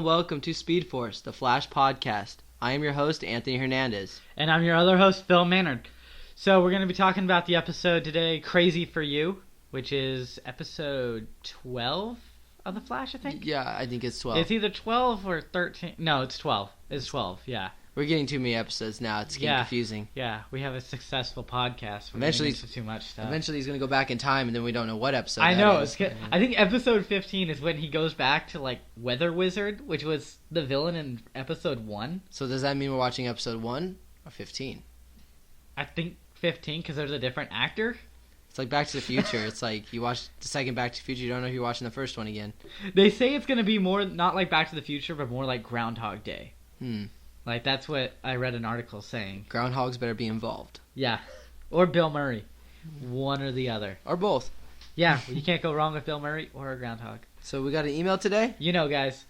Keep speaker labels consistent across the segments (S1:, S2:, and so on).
S1: welcome to Speedforce, the Flash podcast. I am your host, Anthony Hernandez.
S2: And I'm your other host, Phil Maynard. So we're going to be talking about the episode today, Crazy for You, which is episode 12 of The Flash, I think?
S1: Yeah, I think it's 12.
S2: It's either 12 or 13. No, it's 12. It's 12, yeah.
S1: We're getting too many episodes now. It's getting confusing.
S2: Yeah, we have a successful podcast.
S1: Eventually,
S2: it's too much stuff.
S1: Eventually he's going to go back in time, and then we don't know what episode
S2: I know. It's good. I think episode 15 is when he goes back to, like, Weather Wizard, which was the villain in episode 1.
S1: So does that mean we're watching episode 1 or 15?
S2: I think 15, because there's a different actor.
S1: It's like Back to the Future. It's like you watch the second Back to the Future, you don't know if you're watching the first one again.
S2: They say it's going to be more, not like Back to the Future, but more like Groundhog Day. Like, that's what I read an article saying.
S1: Groundhogs better be involved.
S2: Yeah. Or Bill Murray. One or the other.
S1: Or both.
S2: Yeah, you can't go wrong with Bill Murray or a groundhog.
S1: So we got an email today?
S2: You know, guys.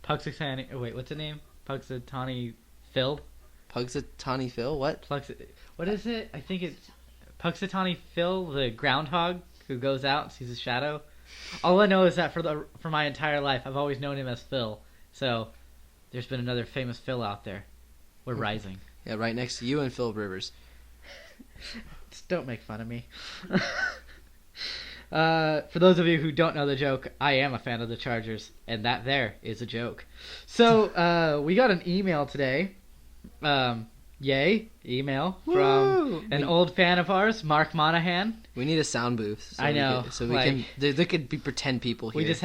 S2: Pugsatani... Oh, wait, what's the name? Pugsatani Phil?
S1: Pugsatani Phil? What?
S2: What is it? I think it's Pugsatani Phil, the groundhog who goes out and sees a shadow. All I know is that for my entire life, I've always known him as Phil. So... there's been another famous Phil out there. We're rising.
S1: Yeah, right next to you and Phil Rivers.
S2: Just don't make fun of me. For those of you who don't know the joke, I am a fan of the Chargers, and that there is a joke. So, we got an email today. Yay, email from an old fan of ours, Mark Monahan.
S1: We need a sound booth.
S2: I know.
S1: There could be pretend people here.
S2: We just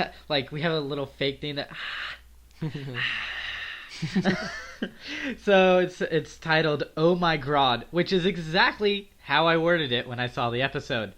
S2: we have a little fake thing that... So it's titled "Oh My God," which is exactly how I worded it when I saw the episode.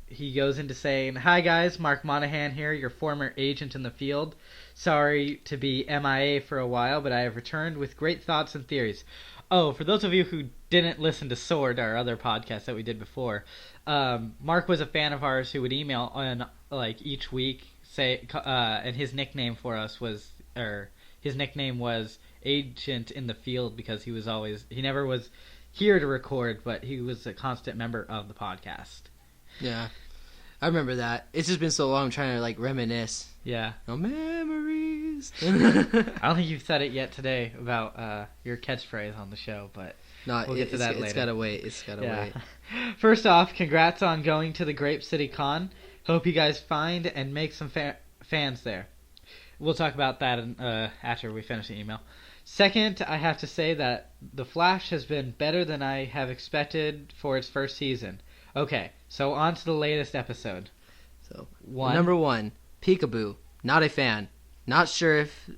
S2: He goes into saying, "Hi guys, Mark Monahan here, your former agent in the field. Sorry to be MIA for a while, but I have returned with great thoughts and theories." Oh, for those of you who didn't listen to Sword, our other podcast that we did before, Mark was a fan of ours who would email on each week, and his nickname for us was, his nickname was Agent in the Field because he never was here to record, but he was a constant member of the podcast.
S1: Yeah, I remember that. It's just been so long. I'm trying to reminisce.
S2: Yeah.
S1: No memories.
S2: I don't think you've said it yet today about your catchphrase on the show, but we'll get to that later.
S1: It's gotta wait.
S2: First off, congrats on going to the Grape City Con. Hope you guys find and make some fans there. We'll talk about that after we finish the email. Second, I have to say that The Flash has been better than I have expected for its first season. Okay, so on to the latest episode.
S1: So, number 1, Peekaboo. Not a fan. Not sure if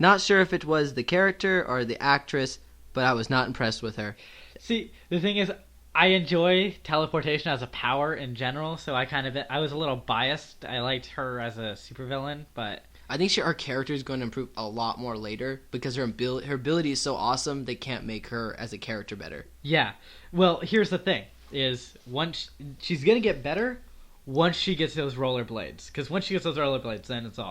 S1: it was the character or the actress, but I was not impressed with her.
S2: See, the thing is, I enjoy teleportation as a power in general, so I was a little biased. I liked her as a supervillain, but
S1: I think her character is going to improve a lot more later because her ability is so awesome they can't make her as a character better.
S2: Yeah. Well, here's the thing: is once she's gonna get better once she gets those rollerblades. Because once she gets those rollerblades,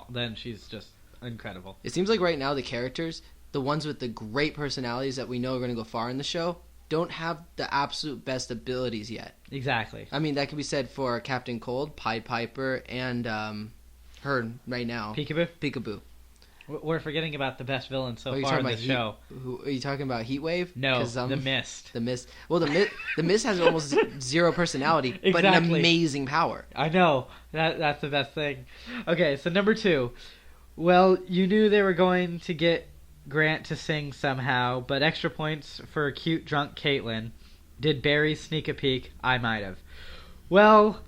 S2: then she's just incredible.
S1: It seems like right now the characters, the ones with the great personalities that we know are going to go far in the show, don't have the absolute best abilities yet.
S2: Exactly.
S1: I mean, that can be said for Captain Cold, Pied Piper, and her right now. Peekaboo.
S2: We're forgetting about the best villain so far in the show.
S1: Are you talking about Heatwave?
S2: No, the Mist.
S1: The Mist. Well, the Mist has almost zero personality,
S2: exactly.
S1: But an amazing power.
S2: I know. That's the best thing. Okay, so number 2. Well, you knew they were going to get Grant to sing somehow, but extra points for cute drunk Caitlin. Did Barry sneak a peek? I might have. Well,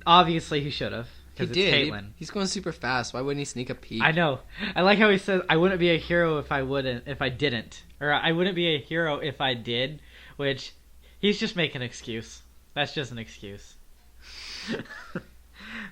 S2: obviously he should have.
S1: He did. He's going super fast. Why wouldn't he sneak a peek?
S2: I know. I like how he says, "I wouldn't be a hero if I didn't," or "I wouldn't be a hero if I did," which he's just making an excuse. That's just an excuse.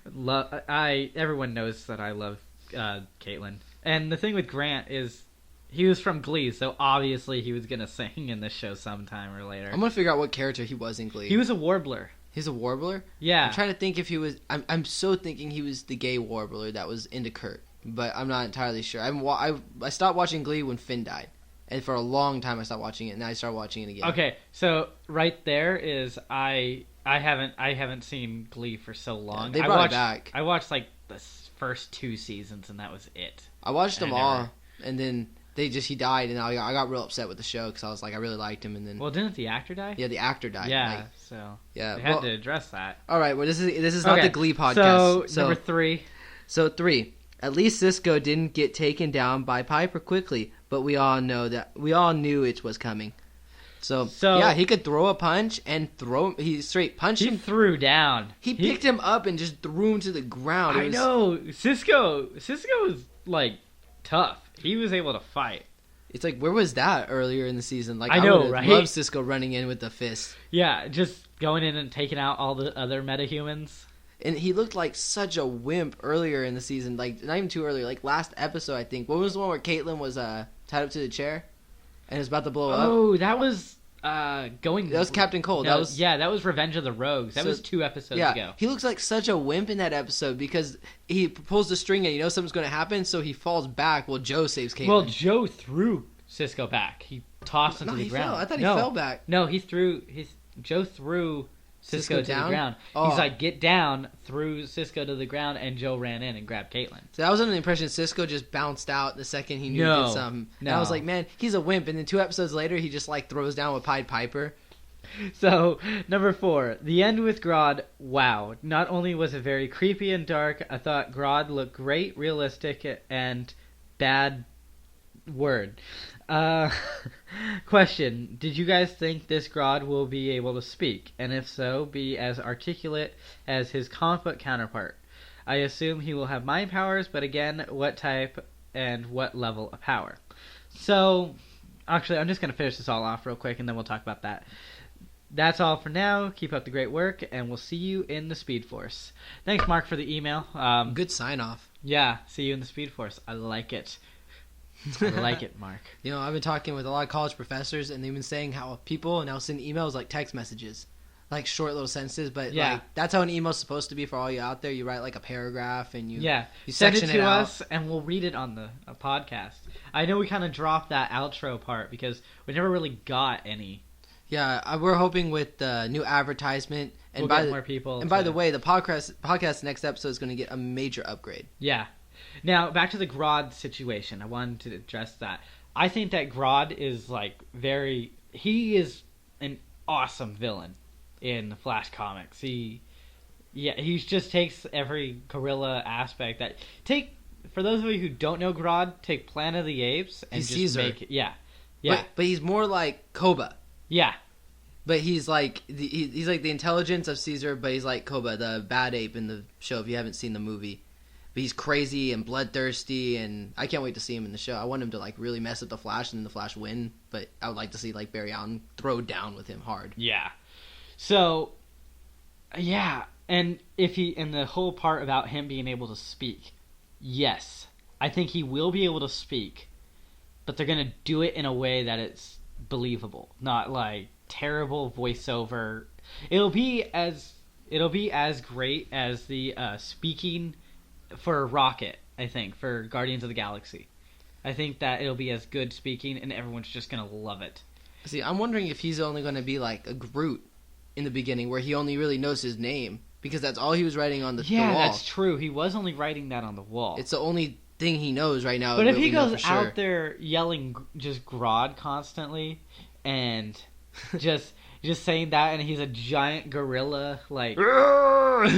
S2: Everyone knows that I love Caitlin, and the thing with Grant is he was from Glee, so obviously he was gonna sing in this show sometime or later.
S1: I'm gonna figure out what character he was in Glee.
S2: He was a warbler.
S1: He's a warbler?
S2: Yeah.
S1: I'm trying to think if he was... I'm so thinking he was the gay warbler that was into Kurt. But I'm not entirely sure. I stopped watching Glee when Finn died. And for a long time I stopped watching it, and now I started watching it again.
S2: Okay, so right there is... I haven't seen Glee for so long.
S1: Yeah, they brought it back.
S2: I watched like the first 2 seasons, and that was it.
S1: I watched them all, and then he died, and I got real upset with the show because I was like, I really liked him, and then.
S2: Well, didn't the actor die?
S1: Yeah, the actor died.
S2: Yeah, so they had to address that.
S1: All right, well, this is not the Glee
S2: podcast. So number 3.
S1: So 3. At least Cisco didn't get taken down by Piper quickly, but we all knew it was coming. So yeah, he could throw a punch and he straight punched him.
S2: He threw down.
S1: He picked him up and just threw him to the ground.
S2: I know. Cisco was like tough. He was able to fight.
S1: It's like, where was that earlier in the season? Like,
S2: I know, right?
S1: Love Cisco running in with the fist.
S2: Yeah, just going in and taking out all the other metahumans.
S1: And he looked like such a wimp earlier in the season. Like, not even too early. Like, last episode, I think. What was the one where Caitlyn was tied up to the chair? And was about to blow up?
S2: Oh, that was going...
S1: That was Captain Cold.
S2: No, that was Revenge of the Rogues. That was 2 episodes ago.
S1: He looks like such a wimp in that episode because he pulls the string and something's going to happen, so he falls back while Joe saves Caitlyn.
S2: Well, Joe threw Cisco back. He tossed him to the ground.
S1: I thought he fell back.
S2: No, Joe threw Cisco to the ground. Oh. He's like, get down, threw Cisco to the ground, and Joe ran in and grabbed Caitlyn.
S1: So that was under the impression Cisco just bounced out the second he knew he did something. No. And I was like, man, he's a wimp. And then 2 episodes later, he just like throws down with Pied Piper.
S2: So, number 4, the end with Grodd. Wow. Not only was it very creepy and dark, I thought Grodd looked great, realistic, and bad word. Question: did you guys think this Grodd will be able to speak, and if so, be as articulate as his comic book counterpart? I assume he will have mind powers, but again, what type and what level of power? So, actually, I'm just going to finish this all off real quick, and then we'll talk about that. That's all for now. Keep up the great work, and we'll see you in the Speedforce. Thanks, Mark, for the email.
S1: Good sign-off.
S2: Yeah, see you in the Speedforce. I like it. I like it, Mark.
S1: I've been talking with a lot of college professors, and they've been saying how people now send emails like text messages, like short little sentences. But like, that's how an email's supposed to be for all you out there. You write like a paragraph, and you
S2: send it to us, and we'll read it on the podcast. I know we kind of dropped that outro part because we never really got any.
S1: Yeah, we're hoping with the new advertisement and
S2: we'll get more people.
S1: And by the way, the podcast next episode is going to get a major upgrade.
S2: Yeah. Now, back to the Grodd situation. I wanted to address that. I think that Grodd is, like, he is an awesome villain in the Flash comics. He just takes every gorilla aspect for those of you who don't know Grodd, take Planet of the Apes and
S1: he's
S2: just
S1: Caesar.
S2: make it. Yeah.
S1: But he's more like Koba.
S2: Yeah.
S1: But he's like he's like the intelligence of Caesar, but he's like Koba, the bad ape in the show, if you haven't seen the movie. But he's crazy and bloodthirsty, and I can't wait to see him in the show. I want him to like really mess up the Flash and then the Flash win, but I would like to see like Barry Allen throw down with him hard.
S2: Yeah. So, yeah, and and the whole part about him being able to speak, yes, I think he will be able to speak, but they're gonna do it in a way that it's believable, not like terrible voiceover. It'll be as great as the speaking for Rocket, I think, for Guardians of the Galaxy. I think that it'll be as good speaking, and everyone's just going to love it.
S1: See, I'm wondering if he's only going to be like a Groot in the beginning, where he only really knows his name, because that's all he was writing on the wall.
S2: Yeah, that's true. He was only writing that on the wall.
S1: It's the only thing he knows right now.
S2: But if he goes out there yelling just Grodd constantly, and just saying that, and he's a giant gorilla, like, Grodd,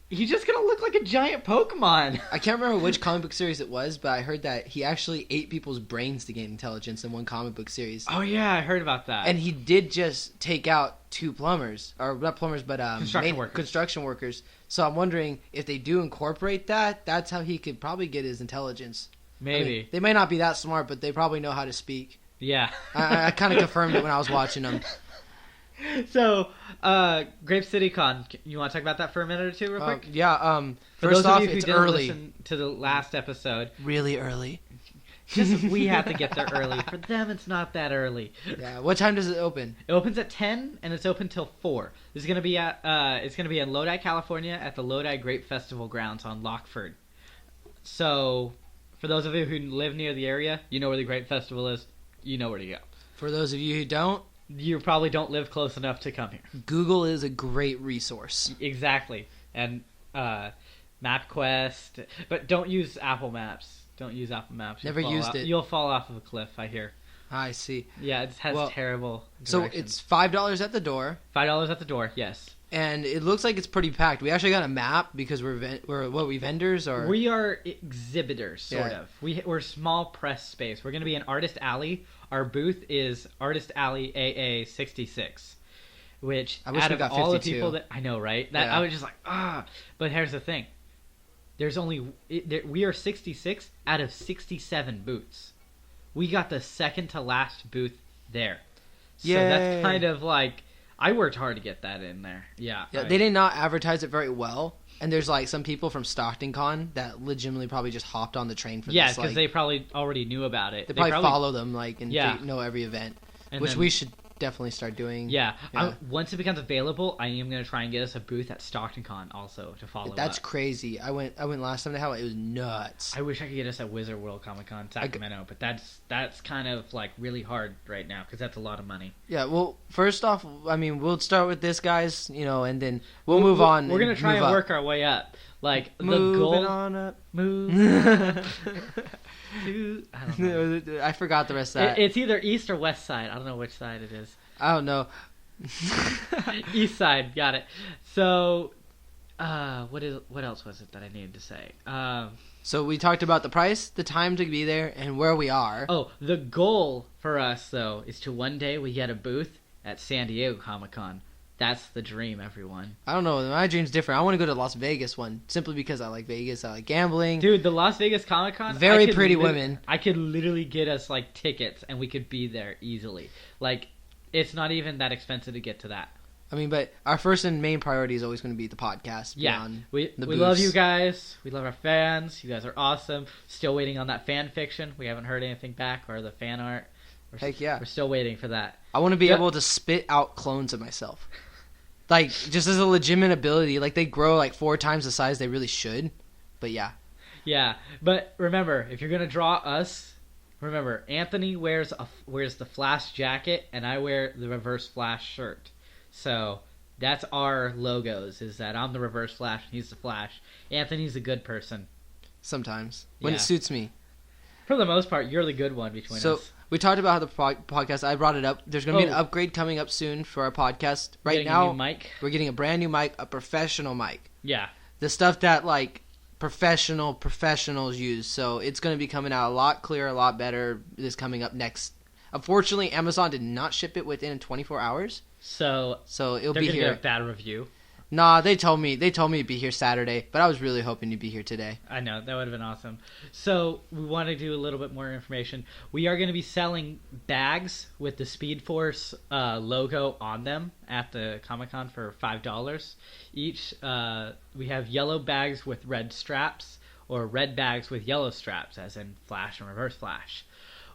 S2: he's just gonna look like a giant Pokemon.
S1: I can't remember which comic book series it was, but I heard that he actually ate people's brains to gain intelligence in one comic book series.
S2: Oh yeah, I heard about that.
S1: And he did just take out 2 plumbers, or not plumbers, but construction workers. So I'm wondering if they do incorporate that, that's how he could probably get his intelligence.
S2: Maybe.
S1: I mean, they may not be that smart, but they probably know how to speak.
S2: Yeah.
S1: I kind of confirmed it when I was watching them.
S2: So, Grape City Con, you want to talk about that for a minute or two real quick?
S1: Yeah,
S2: for
S1: first
S2: those
S1: off,
S2: of you who
S1: it's
S2: didn't
S1: early.
S2: Listen to the last episode.
S1: Really early.
S2: Just we have to get there early. For them, it's not that early.
S1: Yeah, what time does it open?
S2: It opens at 10, and it's open till 4. This is going to be it's going to be in Lodi, California, at the Lodi Grape Festival grounds on Lockford. So, for those of you who live near the area, you know where the Grape Festival is. You know where to go.
S1: For those of you who don't,
S2: you probably don't live close enough to come here.
S1: Google is a great resource.
S2: Exactly. And MapQuest, but don't use Apple Maps. Don't use Apple Maps.
S1: Never used it.
S2: You'll fall off of a cliff, I hear.
S1: I see.
S2: Yeah, it has terrible
S1: So
S2: directions.
S1: it's $5 at the door.
S2: $5 at the door, yes.
S1: And it looks like it's pretty packed. We actually got a map because we're vendors or
S2: we are exhibitors, sort
S1: Yeah.
S2: of. We're small press space. We're going to be in Artist Alley. Our booth is Artist Alley AA 66, which
S1: I wish
S2: out
S1: we
S2: of
S1: got
S2: all the
S1: 52.
S2: people that I know, right? That
S1: Yeah.
S2: I was just like, But here's the thing: we are 66 out of 67 booths. We got the second to last booth there, so
S1: Yay.
S2: that's kind of like. I worked hard to get that in there. Yeah.
S1: They did not advertise it very well. And there's like some people from Stockton Con that legitimately probably just hopped on the train for
S2: Yeah,
S1: this.
S2: because
S1: Like,
S2: they probably already knew about it.
S1: they probably follow them like and
S2: Yeah.
S1: know every event,
S2: And
S1: which
S2: then-
S1: we should definitely start doing.
S2: Yeah.
S1: Yeah.
S2: Once it becomes available, I am going to try and get us a booth at Stockton Con also to follow
S1: That's
S2: up.
S1: crazy. I went last time they had it. It was nuts.
S2: I wish I could get us at Wizard World Comic Con Sacramento, but that's kind of like really hard right now because that's a lot of money.
S1: Yeah, well, first off, I mean, we'll start with this, guys, and then we'll move on.
S2: We're going to try
S1: move
S2: and
S1: up.
S2: work our way up. Like the
S1: Moving
S2: goal.
S1: on up.
S2: Move. to, I don't know.
S1: I forgot the rest of that.
S2: It's either east or west side. I don't know which side it is.
S1: I don't know.
S2: East side, got it. So, what else was it that I needed to say?
S1: So we talked about the price, the time to be there, and where we are.
S2: Oh, the goal for us though is to one day we get a booth at San Diego Comic Con. That's the dream, everyone.
S1: I don't know. My dream's different. I want to go to the Las Vegas one simply because I like Vegas. I like gambling.
S2: Dude, the Las Vegas Comic Con.
S1: Very pretty women.
S2: I could literally get us like tickets, and we could be there easily. Like, it's not even that expensive to get to that.
S1: I mean, but our first and main priority is always going to be the podcast.
S2: Yeah,
S1: beyond
S2: we
S1: the
S2: love
S1: booths.
S2: you guys. We love our fans. You guys are awesome. Still waiting on that fan fiction. We haven't heard anything back or the fan art.
S1: Heck yeah.
S2: We're still waiting for that.
S1: I want to be
S2: Yep.
S1: able to spit out clones of myself. Like, just as a legitimate ability. Like, they grow like 4 times the size they really should. But yeah.
S2: Yeah, but remember, if you're gonna draw us, remember Anthony wears the Flash jacket, and I wear the Reverse Flash shirt. So that's our logos. Is that I'm the Reverse Flash, and he's the Flash. Anthony's a good person.
S1: Sometimes. When
S2: Yeah.
S1: it suits me.
S2: For the most part, you're the good one between
S1: So
S2: us.
S1: we talked about how the podcast. I brought it up. There's going to be an
S2: Oh.
S1: upgrade coming up soon for our podcast. Right
S2: Getting
S1: now,
S2: a new mic.
S1: we're getting a brand new mic, a professional mic.
S2: Yeah,
S1: The stuff that like professionals use. So it's going to be coming out a lot clearer, a lot better. This coming up next. Unfortunately, Amazon did not ship it within 24 hours.
S2: so
S1: So it'll
S2: they're
S1: be
S2: gonna
S1: here.
S2: get a bad review.
S1: Nah, they told me it'd be here Saturday, but I was really hoping you'd be here today.
S2: I know, that would have been awesome. So we want to do a little bit more information. We are going to be selling bags with the Speedforce logo on them at the Comic-Con for $5 each. We have yellow bags with red straps, or red bags with yellow straps, as in Flash and Reverse Flash.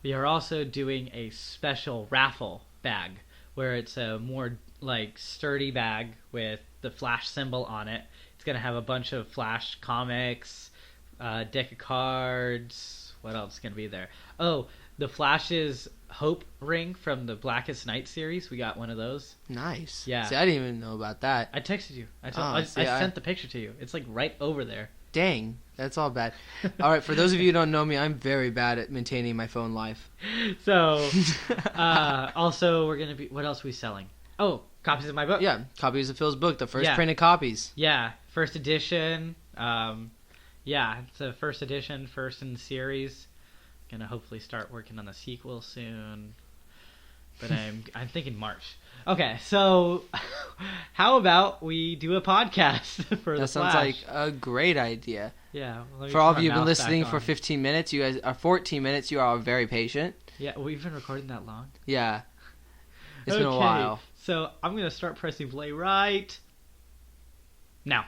S2: We are also doing a special raffle bag, where it's a more like sturdy bag with the Flash symbol on it. It's gonna have a bunch of Flash comics, deck of cards. What else is gonna be there? Oh, the Flash's Hope ring from the Blackest Night series. We got one of those.
S1: Nice.
S2: Yeah.
S1: See, I didn't even know about that.
S2: I texted you. I
S1: Oh, see, I-
S2: sent the picture to you. It's like right over there.
S1: Dang, that's all bad. All right, for those of you who don't know me, I'm very bad at maintaining my phone life.
S2: So, also we're gonna be. What else are we selling? Oh, copies of my book.
S1: Yeah, copies of Phil's book, the first
S2: Yeah.
S1: printed copies.
S2: Yeah, first edition. Yeah, it's a first edition, first in the series. Gonna hopefully start working on the sequel soon. But I'm thinking March. Okay, so how about we do a podcast for the
S1: That sounds
S2: Flash?
S1: like a great idea.
S2: Yeah. Let me
S1: For all
S2: put
S1: of you
S2: my
S1: who've been
S2: mouse back
S1: listening for
S2: on.
S1: 15 minutes, you guys are 14 minutes. You are all very patient.
S2: Yeah, we've been recording that long.
S1: Yeah, it's been a
S2: Okay,
S1: while.
S2: So I'm gonna start pressing play right now.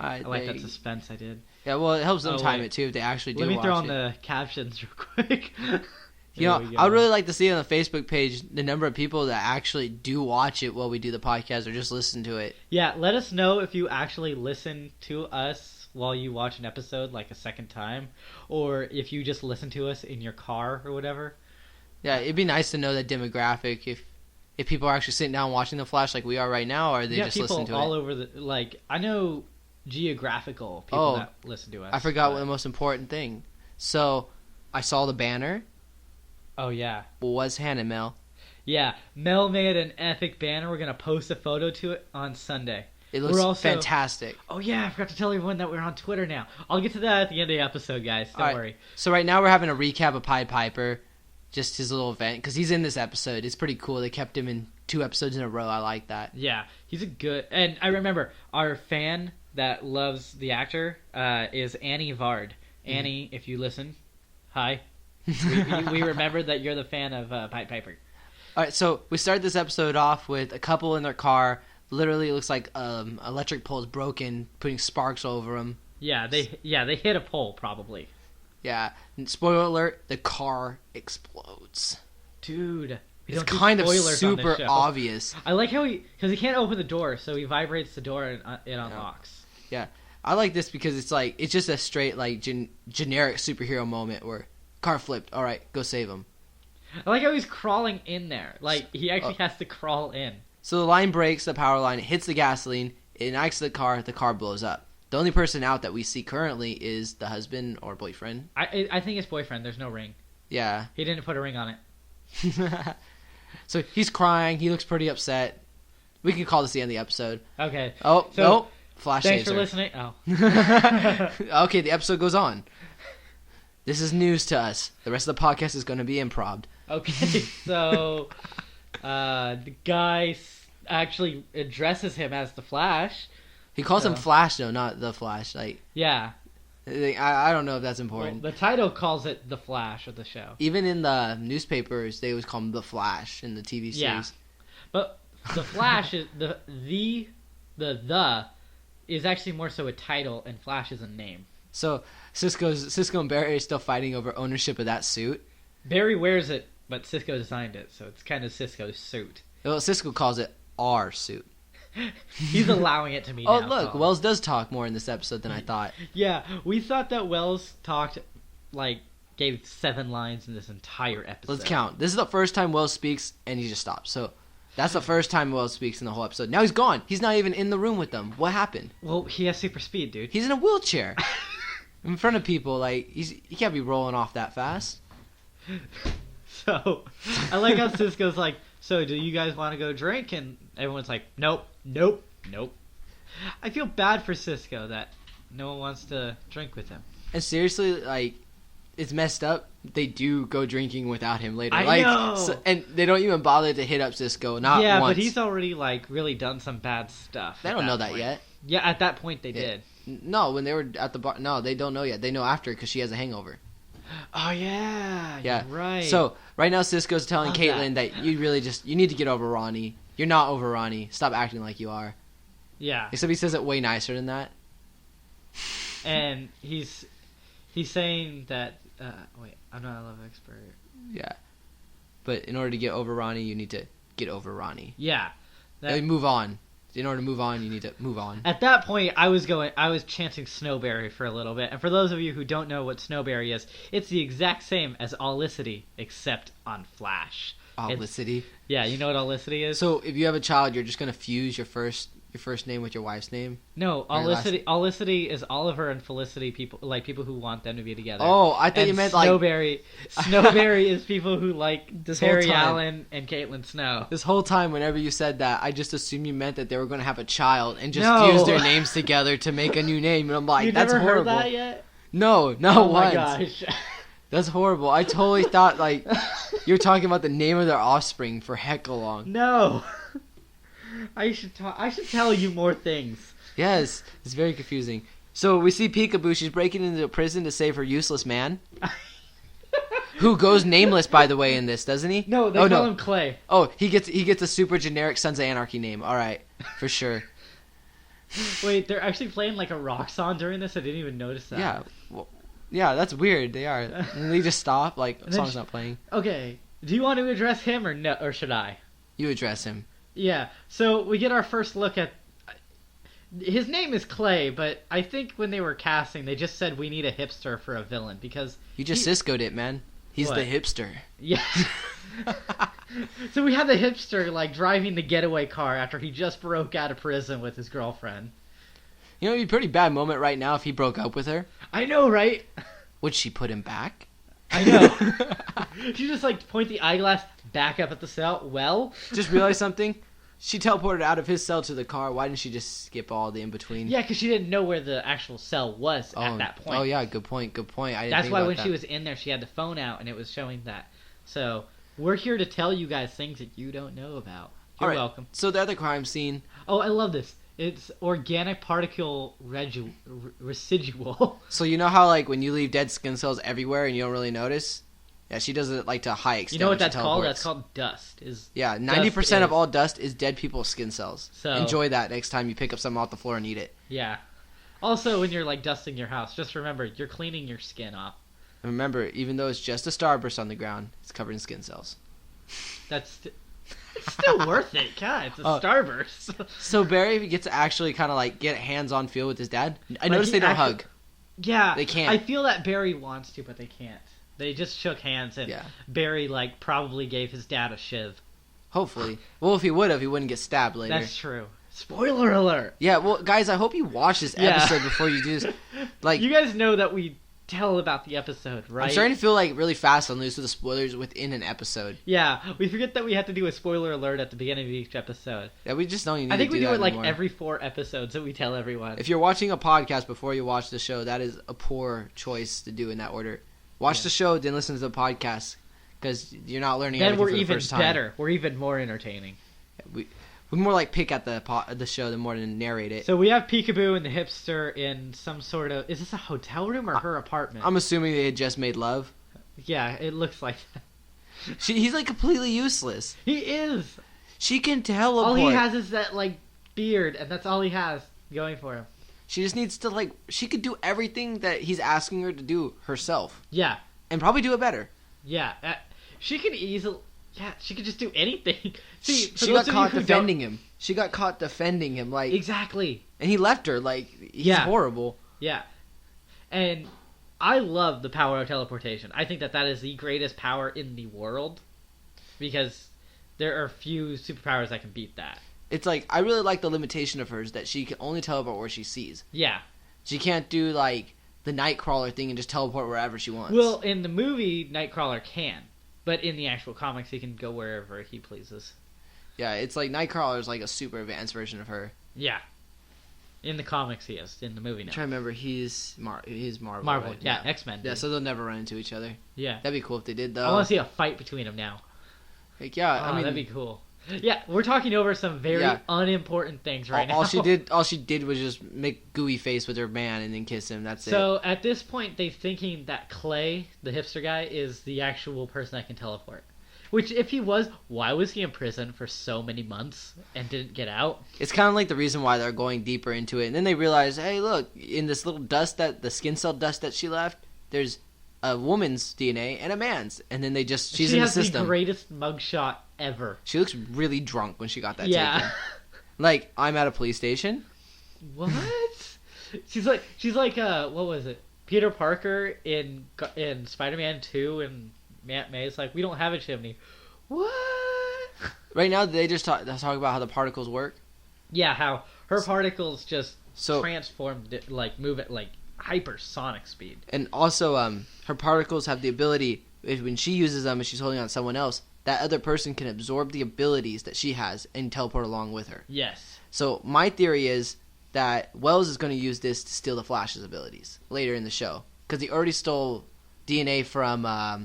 S1: All right,
S2: I like that suspense I did.
S1: Yeah, well, it helps them
S2: Oh,
S1: time
S2: wait.
S1: it too if they actually do
S2: Let me
S1: watch
S2: throw on
S1: it.
S2: the captions real quick.
S1: You know, I would really like to see on the Facebook page the number of people that actually do watch it while we do the podcast or just listen to it.
S2: Yeah, let us know if you actually listen to us while you watch an episode like a second time, or if you just listen to us in your car or whatever.
S1: Yeah, it'd be nice to know that demographic if people are actually sitting down watching The Flash like we are right now, or are they just
S2: people
S1: listening to
S2: all
S1: it.
S2: over the like. I know geographical people that listen to us.
S1: I forgot the most important thing. So, I saw the banner.
S2: Oh, yeah.
S1: Was Hannah Mel.
S2: Yeah, Mel made an epic banner. We're going to post a photo to it on Sunday.
S1: It looks fantastic.
S2: Oh, yeah, I forgot to tell everyone that we're on Twitter now. I'll get to that at the end of the episode, guys. Don't worry.
S1: So right now we're having a recap of Pied Piper, just his little event, because he's in this episode. It's pretty cool. They kept him in 2 episodes in a row. I like that.
S2: Yeah, he's a good... And I remember, our fan that loves the actor is Annie Vard. Annie, if you listen, hi. We remembered that you're the fan of Pied Piper.
S1: All right, so we started this episode off with a couple in their car. Literally, it looks like electric pole is broken, putting sparks over them.
S2: Yeah, they hit a pole probably.
S1: Yeah. And spoiler alert: the car explodes.
S2: Dude,
S1: it's kind of super obvious.
S2: I like how because he can't open the door, so he vibrates the door and it unlocks.
S1: Yeah, I like this because it's just a straight like generic superhero moment where car flipped. All right, go save him.
S2: I like how he's crawling in there. Like, he actually has to crawl in.
S1: So the line breaks, the power line, it hits the gasoline, it ignites the car blows up. The only person out that we see currently is the husband or boyfriend.
S2: I think it's boyfriend. There's no ring.
S1: Yeah.
S2: He didn't put a ring on it.
S1: So he's crying. He looks pretty upset. We can call this the end of the episode.
S2: Okay.
S1: Oh, so, no. Flash
S2: thanks
S1: taser.
S2: for listening. Oh.
S1: Okay, the episode goes on. This is news to us. The rest of the podcast is going to be improv.
S2: Okay, so the guy actually addresses him as the Flash.
S1: He calls him Flash, though, not the Flash. Like,
S2: yeah.
S1: I don't know if that's important.
S2: Well, the title calls it the Flash of the show.
S1: Even in the newspapers, they always call him the Flash in the TV series.
S2: Yeah. But the Flash is the is actually more so a title, and Flash is a name.
S1: So Cisco and Barry are still fighting over ownership of that suit.
S2: Barry wears it, but Cisco designed it, so it's kind of Cisco's suit.
S1: Well, Cisco calls it our suit.
S2: He's allowing it to me
S1: now.
S2: Oh,
S1: look, Wells does talk more in this episode than I thought.
S2: Yeah, we thought that Wells gave 7 lines in this entire episode.
S1: Let's count. This is the first time Wells speaks, and he just stops. So that's the first time Wells speaks in the whole episode. Now he's gone. He's not even in the room with them. What happened?
S2: Well, he has super speed, dude.
S1: He's in a wheelchair. In front of people, he can't be rolling off that fast.
S2: So, I like how Cisco's like, so do you guys want to go drink? And everyone's like, nope. I feel bad for Cisco that no one wants to drink with him.
S1: And seriously, it's messed up. They do go drinking without him later.
S2: I know!
S1: So, and they don't even bother to hit up Cisco, not once.
S2: Yeah, but he's already, really done some bad stuff.
S1: They don't know that yet.
S2: Yeah, at that point they did.
S1: No, when they were at the bar. No, they don't know yet. They know after because she has a hangover.
S2: Oh, yeah.
S1: Yeah.
S2: You're right.
S1: So, right now Cisco's telling Caitlin that you really you need to get over Ronnie. You're not over Ronnie. Stop acting like you are.
S2: Yeah.
S1: Except he says it way nicer than that.
S2: And he's saying that, wait, I'm not a love expert.
S1: Yeah. But in order to get over Ronnie, you need to get over Ronnie.
S2: Yeah.
S1: Move on. In order to move on, you need to move on.
S2: At that point, I was chanting Snowberry for a little bit. And for those of you who don't know what Snowberry is, it's the exact same as Allicity, except on Flash.
S1: Allicity?
S2: Yeah, you know what Allicity is?
S1: So if you have a child, you're just going to fuse your first name with your wife's name?
S2: No, Allicity is Oliver and Felicity, people who want them to be together.
S1: Oh, I thought you meant
S2: Snowberry. Snowberry is people who like Barry Allen and Caitlin Snow.
S1: This whole time, whenever you said that, I just assumed you meant that they were going to have a child and just fuse their names together to make a new name. And I'm like, that's horrible.
S2: You never heard that yet?
S1: No, not once.
S2: Oh my gosh.
S1: That's horrible. I totally thought you were talking about the name of their offspring for heck long.
S2: No. I should tell you more things.
S1: Yes, it's very confusing. So we see Peekaboo. She's breaking into a prison to save her useless man, who goes nameless, by the way, in this, doesn't he?
S2: No, they call him Clay.
S1: Oh, he gets a super generic Sons of Anarchy name. All right, for sure.
S2: Wait, they're actually playing like a rock song during this? I didn't even notice that.
S1: Yeah, yeah, that's weird. They are. And they just stop. The song's not playing.
S2: Okay, do you want to address him or no? Or should I?
S1: You address him.
S2: Yeah, so we get our first look at... His name is Clay, but I think when they were casting, they just said we need a hipster for a villain, because...
S1: You just Cisco'd it, man. He's the hipster.
S2: Yeah. So we have the hipster, driving the getaway car after he just broke out of prison with his girlfriend.
S1: You know, it'd be a pretty bad moment right now if he broke up with her.
S2: I know, right?
S1: Would she put him back?
S2: I know. She just like point the eyeglass back up at the cell. Well,
S1: just realized something. She teleported out of his cell to the car. Why didn't she just skip all the in between?
S2: Yeah, because she didn't know where the actual cell was at that point.
S1: Oh yeah, good point. Good point.
S2: That's why when she was in there, she had the phone out and it was showing that. So we're here to tell you guys things that you don't know about. You're welcome.
S1: So the other crime scene.
S2: Oh, I love this. It's organic particle residual.
S1: So you know how like when you leave dead skin cells everywhere and you don't really notice? Yeah, she does it like to a high extent.
S2: You know what that's called? That's called dust.
S1: 90% of all dust is dead people's skin cells.
S2: So
S1: enjoy that next time you pick up something off the floor and eat it.
S2: Yeah. Also, when you're like dusting your house, just remember you're cleaning your skin off.
S1: And remember, even though it's just a starburst on the ground, it's covered in skin cells.
S2: It's still worth it. God, it's a starburst.
S1: So Barry gets to actually kind of like get a hands-on feel with his dad. I noticed they don't hug.
S2: Yeah,
S1: they can't.
S2: I feel that Barry wants to, but they can't. They just shook hands, and Barry like probably gave his dad a shiv.
S1: Hopefully. Well, if he would have, he wouldn't get stabbed later.
S2: That's true. Spoiler alert.
S1: Yeah, well, guys, I hope you watch this episode before you do this. Like,
S2: you guys know that we tell about the episode, right?
S1: I'm starting to feel like really fast and loose with the spoilers within an episode.
S2: Yeah, we forget that we have to do a spoiler alert at the beginning of each episode.
S1: Yeah, we just don't even.
S2: I think we do it like
S1: anymore.
S2: every 4 episodes that we tell everyone.
S1: If you're watching a podcast before you watch the show, that is a poor choice to do in that order. Watch the show, then listen to the podcast, because you're not learning everything for the first time.
S2: Then we're even better. We're even more entertaining.
S1: Yeah, we more like pick at the show than more than narrate it.
S2: So we have Peekaboo and the hipster in some sort of... Is this a hotel room or her apartment?
S1: I'm assuming they had just made love.
S2: Yeah, it looks like that.
S1: He's like completely useless.
S2: He is.
S1: She can teleport.
S2: All he has is that like beard, and that's all he has going for him.
S1: She just needs to like... She could do everything that he's asking her to do herself.
S2: Yeah.
S1: And probably do it better.
S2: Yeah. She could easily... Yeah, she could just do anything. See,
S1: she got caught defending him. She got caught defending him, like...
S2: Exactly.
S1: And he left her, like, he's horrible.
S2: Yeah. And I love the power of teleportation. I think that is the greatest power in the world. Because there are few superpowers that can beat that.
S1: It's like, I really like the limitation of hers, that she can only teleport where she sees.
S2: Yeah.
S1: She can't do, like, the Nightcrawler thing and just teleport wherever she wants.
S2: Well, in the movie, Nightcrawler can. But in the actual comics, he can go wherever he pleases.
S1: Yeah, it's like Nightcrawler is like a super advanced version of her.
S2: Yeah. In the comics, he is. In the movie, no.
S1: I'm trying to remember, he's Marvel.
S2: Marvel,
S1: right?
S2: yeah, X-Men.
S1: Yeah, so they'll never run into each other.
S2: Yeah.
S1: That'd be cool if they did, though.
S2: I want to see a fight between them now.
S1: Like, yeah, I mean...
S2: that'd be cool. Yeah, we're talking over some very unimportant things right now.
S1: All she did was just make gooey face with her man and then kiss him. That's it.
S2: So at this point, they're thinking that Clay, the hipster guy, is the actual person that can teleport. Which, if he was, why was he in prison for so many months and didn't get out?
S1: It's kind of like the reason why they're going deeper into it. And then they realize, hey, look, in this little dust, the skin cell dust that she left, there's a woman's DNA and a man's. And then she's in the system. She has
S2: the greatest mugshot ever.
S1: She looks really drunk when she got that taken. Like, I'm at a police station.
S2: What? she's like, what was it? Peter Parker in Spider-Man 2 and Aunt May's like, we don't have a chimney. What?
S1: Right now, they just talk about how the particles work.
S2: Yeah, how her particles just transformed, like, move at, like, hypersonic speed.
S1: And also, her particles have the ability, when she uses them and she's holding on to someone else, that other person can absorb the abilities that she has and teleport along with her.
S2: Yes.
S1: So, my theory is that Wells is going to use this to steal the Flash's abilities later in the show. Because he already stole DNA from... I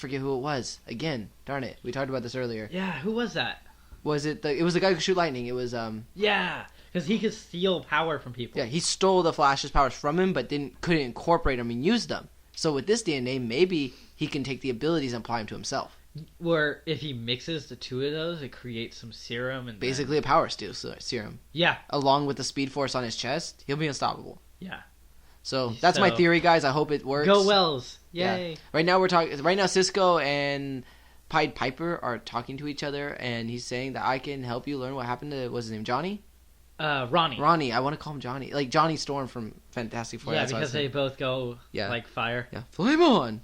S1: forget who it was. Again, darn it. We talked about this earlier.
S2: Yeah, who was that?
S1: It was the guy who could shoot lightning. It was
S2: Yeah, because he could steal power from people.
S1: Yeah, he stole the Flash's powers from him, but couldn't incorporate them and use them. So with this DNA, maybe he can take the abilities and apply them to himself.
S2: Where if he mixes the two of those, it creates some serum and
S1: basically a power steal serum.
S2: Yeah.
S1: Along with the Speedforce on his chest, he'll be unstoppable.
S2: Yeah.
S1: So that's my theory, guys. I hope it works.
S2: Go Wells! Yay!
S1: Yeah. Right now Cisco and Pied Piper are talking to each other, and he's saying that I can help you learn what happened to what's his name, Johnny?
S2: Ronnie.
S1: Ronnie. I want to call him Johnny, like Johnny Storm from Fantastic Four.
S2: Yeah, because they both go like fire.
S1: Yeah, flame on.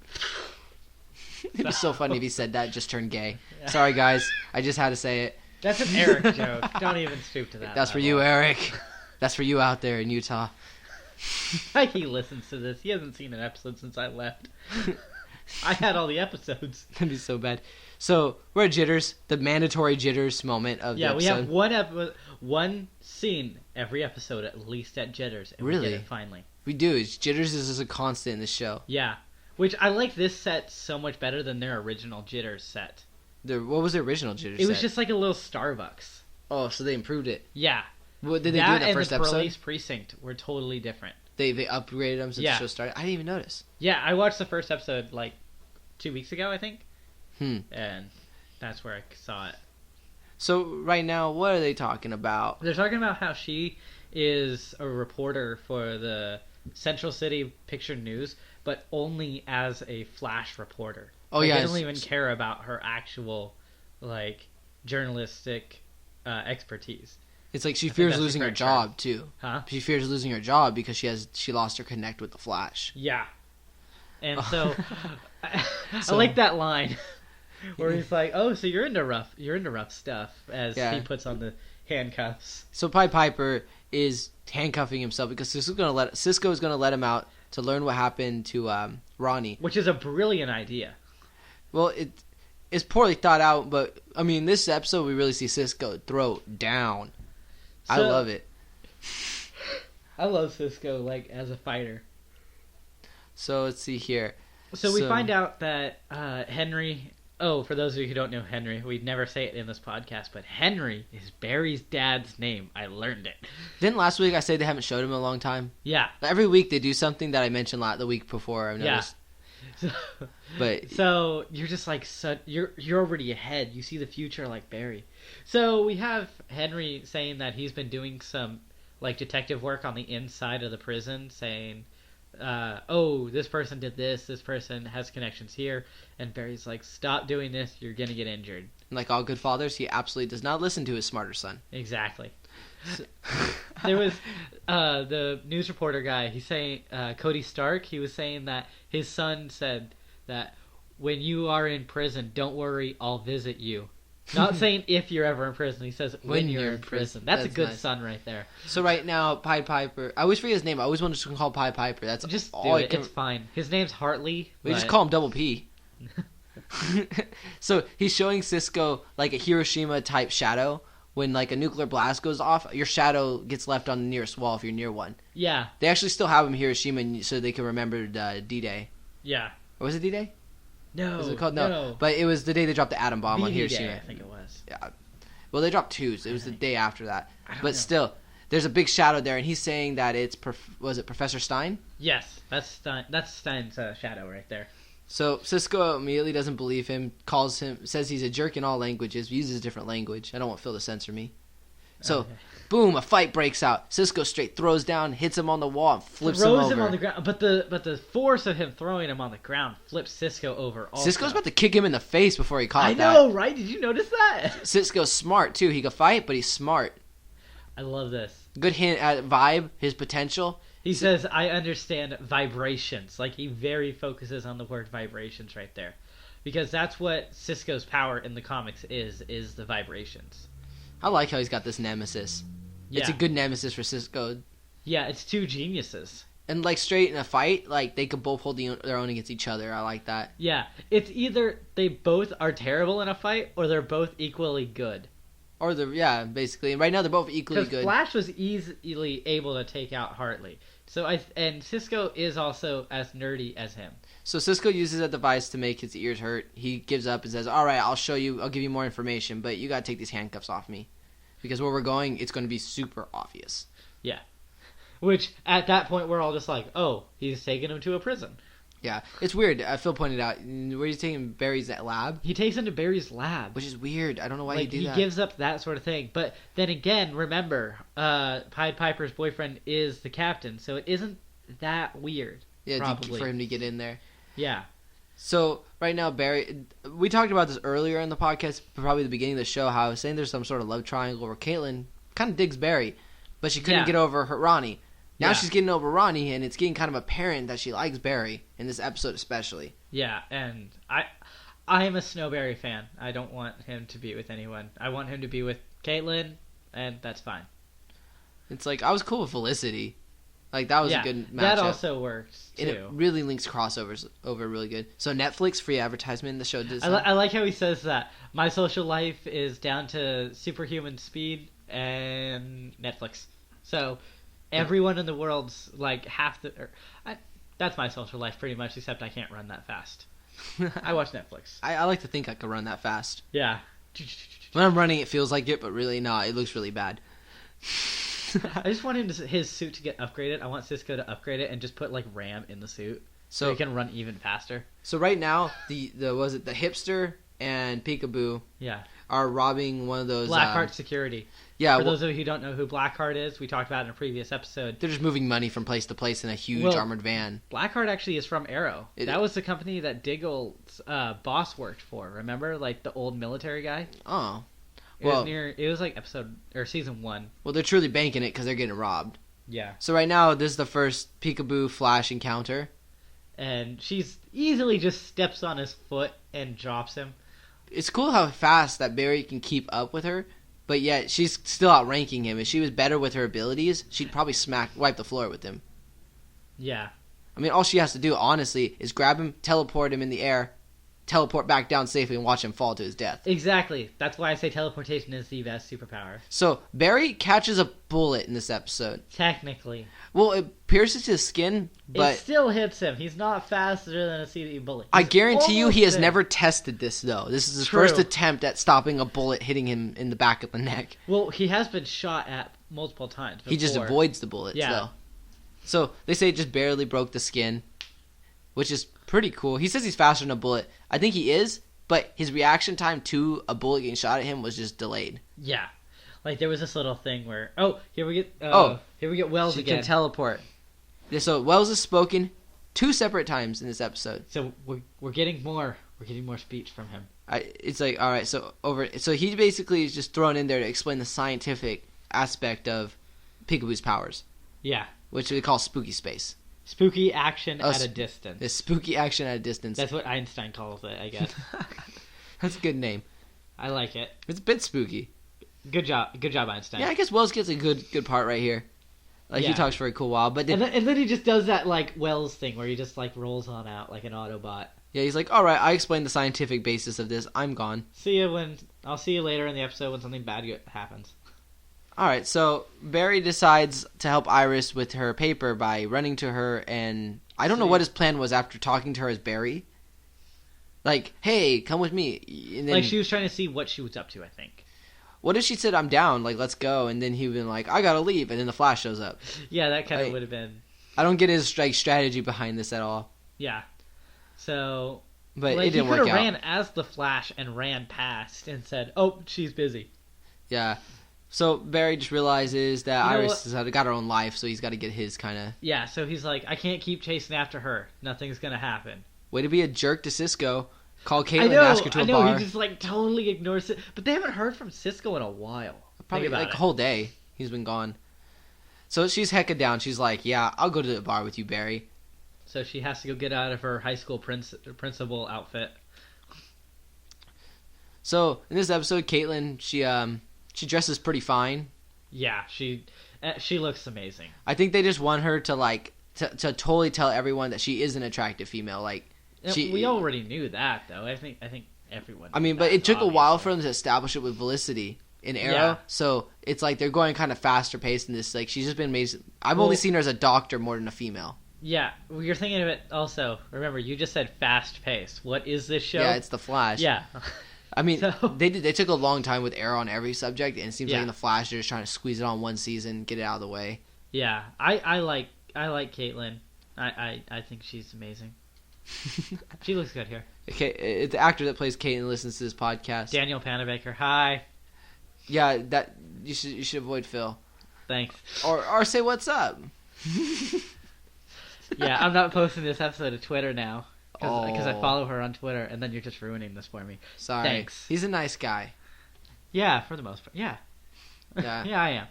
S1: It'd be so funny if he said that, just turned gay. Yeah. Sorry, guys. I just had to say it.
S2: That's an Eric joke. Don't even stoop to that.
S1: That's for you, Eric. That's for you out there in Utah.
S2: Like he listens to this. He hasn't seen an episode since I left. I had all the episodes.
S1: That'd be so bad. So we're at Jitters, the mandatory Jitters moment of the episode.
S2: Yeah, we have one scene every episode at least at Jitters. And
S1: Really?
S2: We get it finally.
S1: We do. Jitters is a constant in the show.
S2: Yeah. Which I like this set so much better than their original Jitters set.
S1: What was the original Jitters set?
S2: It was just like a little Starbucks.
S1: Oh, so they improved it.
S2: Yeah.
S1: What did they do in the first
S2: and
S1: episode?
S2: the Police Precinct were totally different.
S1: They upgraded them since the show started? I didn't even notice.
S2: Yeah, I watched the first episode like 2 weeks ago, I think. And that's where I saw it.
S1: So right now, what are they talking about?
S2: They're talking about how she is a reporter for the Central City Picture News, but only as a flash reporter.
S1: Oh,
S2: like,
S1: yeah.
S2: They don't even care about her actual, like, journalistic expertise.
S1: It's like she fears losing her job, too.
S2: Huh?
S1: She fears losing her job because she lost her connect with the Flash.
S2: Yeah. And so, I like that line where he's like, "Oh, so you're into rough stuff," as he puts on the handcuffs.
S1: So Pied Piper is handcuffing himself because Cisco is gonna let him out to learn what happened to Ronnie,
S2: which is a brilliant idea.
S1: Well, it's poorly thought out, but I mean, this episode we really see Cisco throw down. I love it.
S2: I love Cisco, like, as a fighter.
S1: So let's see here.
S2: So we find out that Henry... Oh, for those of you who don't know Henry, we'd never say it in this podcast, but Henry is Barry's dad's name. I learned it.
S1: Didn't last week I say they haven't showed him in a long time?
S2: Yeah.
S1: Every week they do something that I mentioned the week before, I've noticed.
S2: Yeah. So you're just like... You're already ahead. You see the future like Barry. So we have Henry saying that he's been doing some like detective work on the inside of the prison, saying, "Oh, this person did this person has connections here," and Barry's like, "Stop doing this, you're gonna get injured."
S1: And like all good fathers, he absolutely does not listen to his smarter son.
S2: Exactly. There was the news reporter guy, he's saying, Cody Stark, he was saying that his son said that when you are in prison, don't worry, I'll visit you. Not saying if you're ever in prison. He says when you're in prison. That's a good
S1: nice.
S2: son right there.
S1: So right now, Pied Piper... I always forget his name. I always wanted to call Pied Piper. That's
S2: just
S1: all
S2: do it. It's fine. His name's Hartley.
S1: We just call him Double P. So he's showing Cisco like a Hiroshima-type shadow. When like a nuclear blast goes off, your shadow gets left on the nearest wall if you're near one.
S2: Yeah.
S1: They actually still have him in Hiroshima so they can remember D-Day.
S2: Yeah.
S1: Or was it D-Day?
S2: No.
S1: Was it called? No. But it was the day they dropped the atom bomb on Hiroshima.
S2: Day, I think it was.
S1: Yeah. Well, they dropped two, so it was the day after that. But still, there's a big shadow there, and he's saying that it's was it Professor Stein?
S2: Yes, that's Stein. That's Stein's shadow right there.
S1: So Cisco immediately doesn't believe him, says he's a jerk in all languages, uses a different language. I don't want Phil to censor me. So, boom, a fight breaks out. Cisco straight throws down, hits him on the wall, and flips him over.
S2: Throws him on the ground, but the force of him throwing him on the ground flips Cisco over. Also.
S1: Cisco's about to kick him in the face before he caught that.
S2: I know, right? Did you notice that?
S1: Cisco's smart too. He can fight, but he's smart.
S2: I love this.
S1: Good hint at vibe, his potential.
S2: He says, "I understand vibrations." Like he very focuses on the word vibrations right there, because that's what Cisco's power in the comics is the vibrations.
S1: I like how he's got this nemesis. Yeah. It's a good nemesis for Cisco.
S2: Yeah, it's two geniuses.
S1: And like straight in a fight, like they could both hold their own against each other. I like that.
S2: Yeah, it's either they both are terrible in a fight, or they're both equally good.
S1: Or basically. And right now they're both equally good.
S2: Because Flash was easily able to take out Hartley. And Cisco is also as nerdy as him.
S1: So Cisco uses a device to make his ears hurt. He gives up and says, "All right, I'll give you more information, but you gotta take these handcuffs off me, because where we're going, it's going to be super obvious."
S2: Yeah. Which at that point we're all just like, "Oh, he's taking him to a prison."
S1: Yeah, it's weird. Phil pointed out, where he's taking Barry's lab.
S2: He takes him to Barry's lab,
S1: which is weird. I don't know why
S2: he
S1: that.
S2: He gives up that sort of thing. But then again, remember, Pied Piper's boyfriend is the captain, so it isn't that weird.
S1: Yeah, probably for him to get in there.
S2: Yeah.
S1: So right now, Barry, we talked about this earlier in the podcast, probably the beginning of the show, how I was saying there's some sort of love triangle where Caitlin kind of digs Barry, but she couldn't get over Ronnie. Now she's getting over Ronnie, and it's getting kind of apparent that she likes Barry in this episode especially.
S2: Yeah, and I am a Snowberry fan. I don't want him to be with anyone. I want him to be with Caitlin, and that's fine.
S1: It's like I was cool with Felicity. Like that was a good matchup.
S2: That also works too.
S1: And it really links crossovers over really good. So Netflix free advertisement. The show does.
S2: I like how he says that my social life is down to superhuman speed and Netflix. So everyone in the world's like that's my social life pretty much, except I can't run that fast. I watch Netflix.
S1: I like to think I could run that fast.
S2: Yeah.
S1: When I'm running, it feels like it, but really not. It looks really bad.
S2: I just want his suit to get upgraded. I want Cisco to upgrade it and just put like RAM in the suit so he can run even faster.
S1: So right now, the hipster and Peekaboo are robbing one of those
S2: Blackheart Security.
S1: Yeah.
S2: For those of you who don't know who Blackheart is, we talked about it in a previous episode.
S1: They're just moving money from place to place in a huge armored van.
S2: Blackheart actually is from Arrow. That was the company that Diggle's boss worked for. Remember, like the old military guy?
S1: Oh.
S2: It was like season 1.
S1: Well, they're truly banking it because they're getting robbed.
S2: Yeah.
S1: So right now, this is the first Peekaboo Flash encounter.
S2: And she's easily just steps on his foot and drops him.
S1: It's cool how fast that Barry can keep up with her, but yet she's still outranking him. If she was better with her abilities, she'd probably wipe the floor with him.
S2: Yeah.
S1: I mean, all she has to do, honestly, is grab him, teleport him in the air, teleport back down safely, and watch him fall to his death.
S2: Exactly. That's why I say teleportation is the best superpower.
S1: So, Barry catches a bullet in this episode.
S2: Technically.
S1: Well, it pierces his skin, but...
S2: It still hits him. He's not faster than a CDE bullet.
S1: I guarantee you he has never tested this, though. This is his first attempt at stopping a bullet hitting him in the back of the neck.
S2: Well, he has been shot at multiple times before.
S1: He just avoids the bullets, though. So, they say it just barely broke the skin, which is pretty cool. He says he's faster than a bullet. I think he is, but his reaction time to a bullet getting shot at him was just delayed.
S2: Yeah. Like, there was this little thing where... here we get Wells again.
S1: She can teleport. So, Wells is spoken 2 separate times in this episode.
S2: So, we're getting more. We're getting more speech from him.
S1: It's like, alright, so he basically is just thrown in there to explain the scientific aspect of Peekaboo's powers.
S2: Yeah.
S1: Which they call spooky space.
S2: Spooky action at a distance.
S1: The spooky action at a distance.
S2: That's what Einstein calls it, I guess.
S1: That's a good name.
S2: I like it.
S1: It's a bit spooky.
S2: Good job, Einstein.
S1: Yeah, I guess Wells gets a good part right here. Like, he talks for a cool while, but
S2: and then he just does that, like, Wells thing where he just, like, rolls on out like an Autobot.
S1: Yeah, he's like, alright, I explained the scientific basis of this. I'm gone.
S2: I'll see you later in the episode when something bad happens.
S1: Alright, so Barry decides to help Iris with her paper by running to her, and I don't know what his plan was after talking to her as Barry. Like, hey, come with me. And then,
S2: like, she was trying to see what she was up to, I think.
S1: What if she said, I'm down, like, let's go, and then he would been like, I gotta leave, and then the Flash shows up.
S2: Yeah, that kind of would have been...
S1: I don't get his strategy behind this at all.
S2: Yeah. So...
S1: But it didn't work out.
S2: He could have ran as the Flash and ran past and said, oh, she's busy.
S1: Yeah. So Barry just realizes that Iris has got her own life, so he's got to get his kind of...
S2: Yeah, so he's like, I can't keep chasing after her. Nothing's going to happen.
S1: Way to be a jerk to Cisco. Call Caitlin and ask her to a bar.
S2: I know, he just like totally ignores it. But they haven't heard from Cisco in a while.
S1: Probably like a whole day. He's been gone. So she's hecka down. She's like, yeah, I'll go to the bar with you, Barry.
S2: So she has to go get out of her high school principal outfit.
S1: So in this episode, Caitlin, she dresses pretty fine.
S2: Yeah, she looks amazing.
S1: I think they just want her to like to totally tell everyone that she is an attractive female. Like
S2: we already knew that though. I think everyone.
S1: I mean, but it took a while for them to establish it with Felicity in Arrow. Yeah. So it's like they're going kind of faster paced in this. Like she's just been amazing. I've only seen her as a doctor more than a female.
S2: Yeah, well, you're thinking of it also. Remember, you just said fast paced. What is this show?
S1: Yeah, it's The Flash.
S2: Yeah.
S1: I mean, they took a long time with Arrow on every subject, and it seems like in The Flash they're just trying to squeeze it on one season, get it out of the way.
S2: Yeah, I like Caitlin. I think she's amazing. She looks good here.
S1: Okay, the actor that plays Caitlin listens to this podcast.
S2: Daniel Panabaker. Hi.
S1: Yeah, that you should avoid Phil.
S2: Thanks.
S1: Or say what's up.
S2: Yeah, I'm not posting this episode to Twitter now. Because I follow her on Twitter, and then you're just ruining this for me.
S1: Sorry.
S2: Thanks.
S1: He's a nice guy.
S2: Yeah, for the most part. Yeah.
S1: Yeah.
S2: Yeah, I am.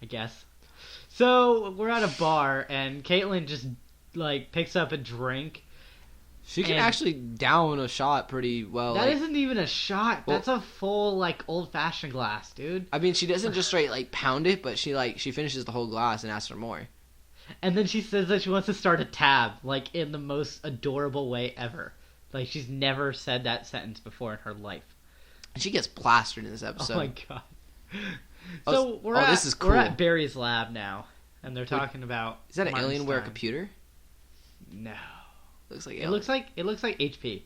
S2: I guess. So, we're at a bar, and Caitlin just, like, picks up a drink,
S1: She can actually down a shot pretty well.
S2: That isn't even a shot.
S1: Well,
S2: that's a full like old-fashioned glass, dude.
S1: I mean, she doesn't just straight like pound it, but she finishes the whole glass and asks for more.
S2: And then she says that she wants to start a tab, like in the most adorable way ever. Like she's never said that sentence before in her life.
S1: And she gets plastered in this episode.
S2: Oh my god. So
S1: this is cool.
S2: We're at Barry's lab now, and they're talking about.
S1: Is that an
S2: Martin
S1: Alienware
S2: Stein.
S1: computer?
S2: No.
S1: Looks like
S2: It looks like HP.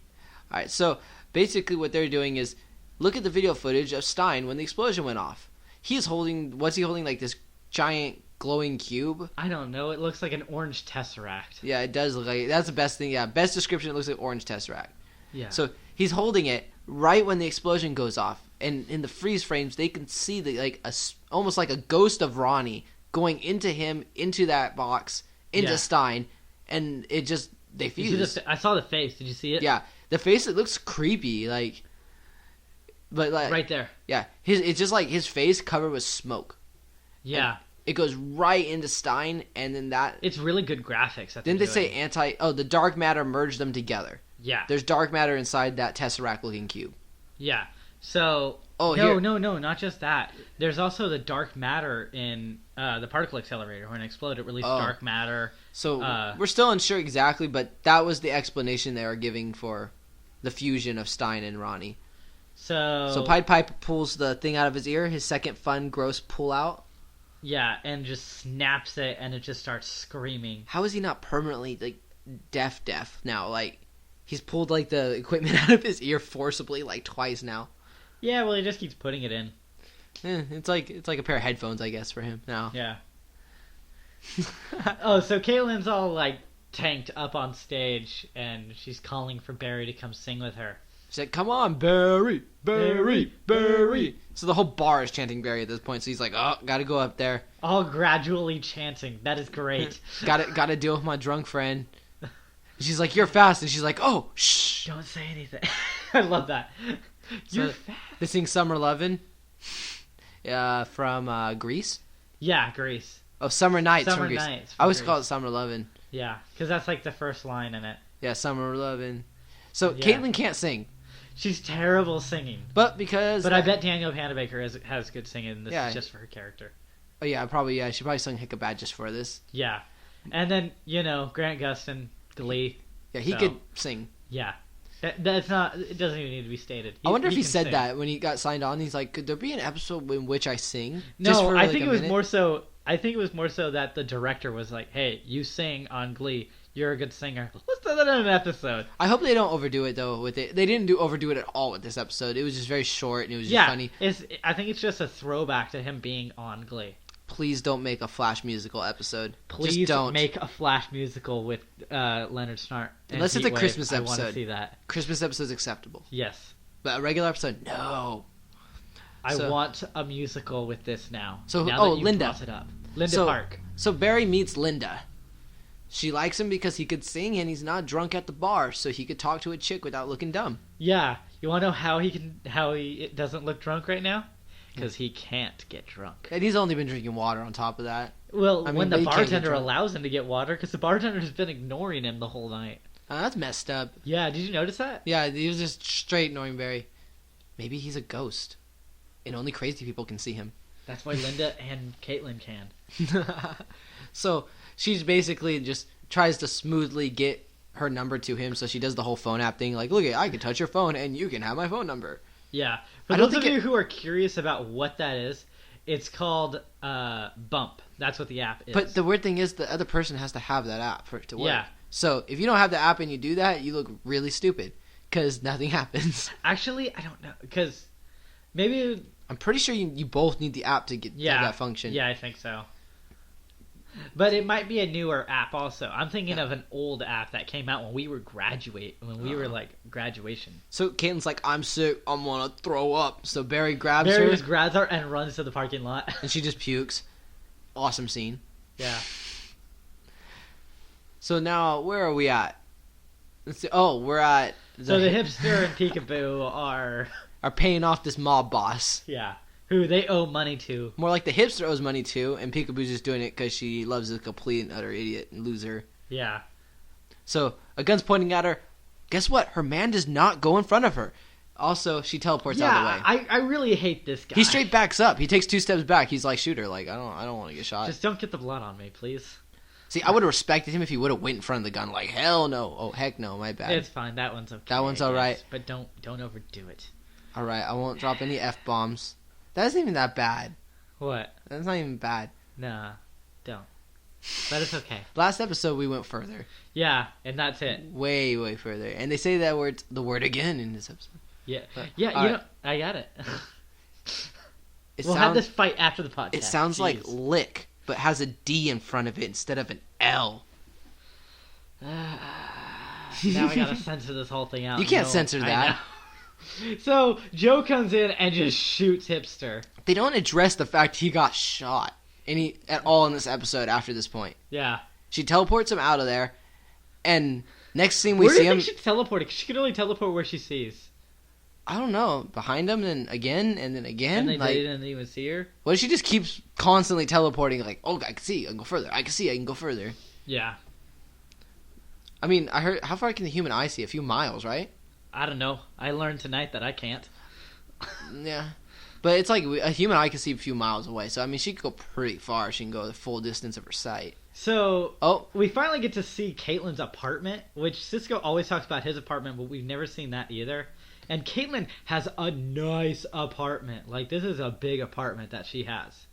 S1: All right, so basically what they're doing is look at the video footage of Stein when the explosion went off. What's he holding, like this giant glowing cube?
S2: I don't know. It looks like an orange tesseract.
S1: Yeah, it does look like, that's the best thing. Yeah, best description, it looks like orange tesseract.
S2: Yeah.
S1: So he's holding it right when the explosion goes off, and in the freeze frames they can see almost like a ghost of Ronnie going into him, into that box, into Stein, and it just they fuse.
S2: I saw the face. Did you see it?
S1: Yeah, the face, it looks creepy, but
S2: right there.
S1: Yeah, it's just like his face covered with smoke.
S2: Yeah.
S1: And it goes right into Stein, and then
S2: it's really good graphics.
S1: Didn't they say the dark matter merged them together?
S2: Yeah.
S1: There's dark matter inside that tesseract-looking cube.
S2: Yeah. So. No, not just that. There's also the dark matter in the particle accelerator. When it exploded, it released dark matter.
S1: So we're still unsure exactly, but that was the explanation they were giving for the fusion of Stein and Ronnie. So Pied Piper pulls the thing out of his ear, his second fun, gross pull out.
S2: Yeah, and just snaps it, and it just starts screaming.
S1: How is he not permanently deaf now? He's pulled the equipment out of his ear forcibly twice now.
S2: Yeah, well, he just keeps putting it in.
S1: It's like a pair of headphones, I guess, for him now.
S2: Yeah. So Caitlin's all tanked up on stage, and she's calling for Barry to come sing with her.
S1: She's like, "Come on, Barry, Barry, Barry!" So the whole bar is chanting Barry at this point. So he's like, "Oh, gotta go up there."
S2: All gradually chanting. That is great.
S1: Gotta deal with my drunk friend. And she's like, "You're fast," and she's like, "Oh, shh,
S2: don't say anything." I love that. You're fast.
S1: They sing "Summer Lovin'," from Grease.
S2: Yeah, Grease.
S1: Oh, "Summer Nights"
S2: Summer
S1: from Grease.
S2: Nights
S1: I always call it "Summer Lovin'."
S2: Yeah, because that's the first line in it.
S1: Yeah, "Summer Lovin'." So Caitlin can't sing.
S2: She's terrible singing.
S1: But
S2: I bet Danielle Panabaker has good singing. This is just for her character.
S1: Oh yeah, probably. Yeah, she probably sung "Hickabad" just for this.
S2: Yeah, and then Grant Gustin, Glee.
S1: Yeah, he could sing.
S2: Yeah. That's not. It doesn't even need to be stated.
S1: I wonder if he said that when he got signed on. He's like, "Could there be an episode in which I sing?"
S2: No, I think it was more so. I think it was more so that the director was like, "Hey, you sing on Glee. You're a good singer. Let's do that in an episode."
S1: I hope they don't overdo it though. With it, they didn't overdo it at all with this episode. It was just very short and it was just funny.
S2: I think it's just a throwback to him being on Glee.
S1: Please don't make a Flash musical episode.
S2: Please
S1: just don't
S2: make a Flash musical with Leonard Snart.
S1: Unless it's a Christmas episode.
S2: I want to see that.
S1: Christmas episode is acceptable.
S2: Yes.
S1: But a regular episode, no.
S2: I want a musical with this now.
S1: So,
S2: now that
S1: Linda.
S2: Brought it up. Linda Park.
S1: So Barry meets Linda. She likes him because he could sing and he's not drunk at the bar, so he could talk to a chick without looking dumb.
S2: Yeah. You want to know how he doesn't look drunk right now? Because he can't get drunk.
S1: And he's only been drinking water on top of that.
S2: Well, when the bartender allows him to get water, because the bartender's been ignoring him the whole night.
S1: That's messed up.
S2: Yeah, did you notice that?
S1: Yeah, he was just straight ignoring Barry. Maybe he's a ghost. And only crazy people can see him.
S2: That's why Linda and Caitlin can.
S1: So she's basically just tries to smoothly get her number to him, so she does the whole phone app thing. Like, look, I can touch your phone and you can have my phone number.
S2: Yeah. For those of you who are curious about what that is, it's called Bump. That's what the app is.
S1: But the weird thing is the other person has to have that app for it to work.
S2: Yeah.
S1: So if you don't have the app and you do that, you look really stupid because nothing happens.
S2: Actually, I don't know. Because maybe...
S1: I'm pretty sure you both need the app to get that function.
S2: Yeah, I think so. But it might be a newer app also. I'm thinking of an old app that came out when we were graduation.
S1: So Caitlin's like, "I'm sick. I'm gonna throw up." So Barry grabs her.
S2: Just grabs her and runs to the parking lot.
S1: And she just pukes. Awesome scene.
S2: Yeah.
S1: So now, where are we at? Let's see. Oh, we're at...
S2: So the hipster and Peekaboo are
S1: paying off this mob boss.
S2: Yeah. Who they owe money to.
S1: More like the hipster owes money to, and Peekaboo's just doing it because she loves a complete and utter idiot and loser.
S2: Yeah.
S1: So a gun's pointing at her. guess what? Her man does not go in front of her. Also, she teleports out of the way.
S2: I really hate this guy.
S1: He straight backs up. He takes 2 steps back. He's like, shoot her. Like, I don't want to get shot.
S2: Just don't get the blood on me, please.
S1: See, I would have respected him if he would have went in front of the gun. Like, hell no. Oh, heck no. My bad.
S2: It's fine. That one's okay.
S1: That one's all right.
S2: But don't overdo it.
S1: All right. I won't drop any F-bombs. That isn't even that bad.
S2: What?
S1: That's not even bad.
S2: Nah, don't. But it's okay.
S1: Last episode, we went further.
S2: Yeah, and that's it.
S1: Way, way further. And they say that word, the word again in this episode.
S2: Yeah.
S1: But,
S2: Yeah,
S1: right.
S2: I got it.
S1: We'll
S2: have this fight after the podcast.
S1: It sounds like lick, but has a D in front of it instead of an L.
S2: Now I gotta censor this whole thing out.
S1: You can't censor that.
S2: So Joe comes in and just shoots Hipster.
S1: They don't address the fact he got shot at all in this episode after this point.
S2: Yeah.
S1: She teleports him out of there, and next scene we
S2: Where
S1: see
S2: do you
S1: him.
S2: think she's teleporting? She can only teleport where she sees.
S1: I don't know, behind him, and again, and then again.
S2: And they
S1: like,
S2: didn't even see her.
S1: What if she just keeps constantly teleporting? Like, oh, I can see, I can go further. I can see, I can go further.
S2: Yeah.
S1: I mean, I heard. How far can the human eye see? A few miles, right?
S2: I don't know. I learned tonight that I can't.
S1: Yeah. But it's like a human eye can see a few miles away. So, I mean, she could go pretty far. She can go the full distance of her sight.
S2: So, we finally get to see Caitlin's apartment, which Cisco always talks about his apartment, but we've never seen that either. And Caitlin has a nice apartment. Like, this is a big apartment that she has.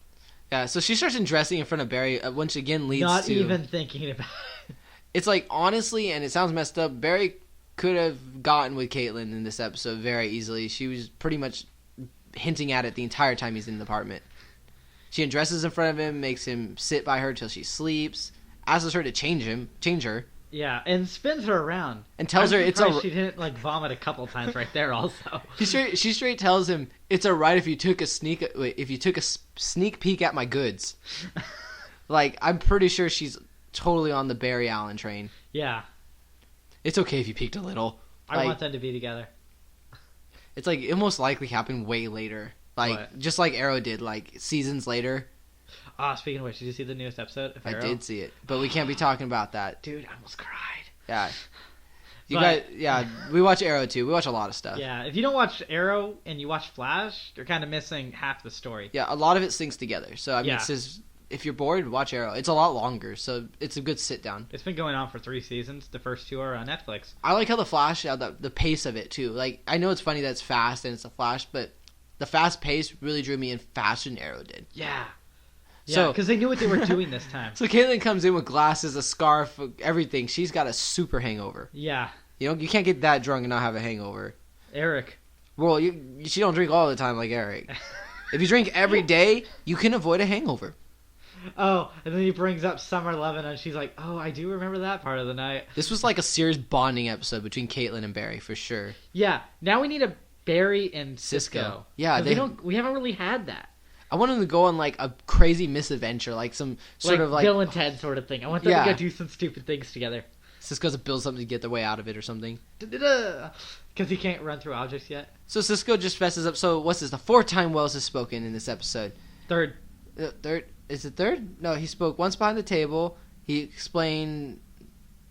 S1: Yeah, so she starts undressing in front of Barry, which again leads to...
S2: Not even thinking about it.
S1: It's like, honestly, and it sounds messed up, Barry could have gotten with Caitlin in this episode very easily. She was pretty much hinting at it the entire time he's in the apartment. She undresses in front of him, makes him sit by her till she sleeps, asks her to change her.
S2: Yeah, and spins her around.
S1: And tells her it's
S2: she didn't like vomit a couple times right there also.
S1: She straight tells him it's alright if you took a sneak peek at my goods. Like, I'm pretty sure she's totally on the Barry Allen train.
S2: Yeah.
S1: It's okay if you peeked a little.
S2: I want them to be together.
S1: It's like it most likely happened way later. Like,
S2: what?
S1: Just like Arrow did, like seasons later.
S2: Speaking of which, did you see the newest episode of Arrow?
S1: I did see it, but we can't be talking about that.
S2: Dude, I almost cried.
S1: Yeah. We watch Arrow too. We watch a lot of stuff.
S2: Yeah, if you don't watch Arrow and you watch Flash, you're kind of missing half the story.
S1: Yeah, a lot of it syncs together. So, I mean,
S2: Yeah.
S1: it's just, if you're bored, watch Arrow. It's a lot longer, so it's a good sit down.
S2: It's been going on for 3 seasons. The first 2 are on Netflix.
S1: I like how the Flash, the pace of it too. Like, I know it's funny that it's fast and it's a Flash, but the fast pace really drew me in faster than Arrow did.
S2: Yeah.
S1: So-
S2: Yeah, because they knew what they were doing this time.
S1: So Caitlin comes in with glasses, a scarf, everything. She's got a super hangover.
S2: Yeah.
S1: You can't get that drunk and not have a hangover.
S2: Eric.
S1: Well, she don't drink all the time like Eric. If you drink every day, you can avoid a hangover.
S2: Oh, and then he brings up Summer Levin, and she's like, "Oh, I do remember that part of the night."
S1: This was like a serious bonding episode between Caitlin and Barry for sure.
S2: Yeah. Now we need a Barry and Cisco.
S1: Cisco. Yeah,
S2: 'Cause we haven't really had that.
S1: I want them to go on like a crazy misadventure, like some sort of like
S2: Bill and Ted sort of thing. I want them to go do some stupid things together.
S1: Cisco's to build something to get their way out of it or something.
S2: Because he can't run through objects yet.
S1: So Cisco just fesses up. So what's this? The 4th time Wells has spoken in this episode.
S2: Third.
S1: Third? Is it third? No, he spoke once behind the table. He explained.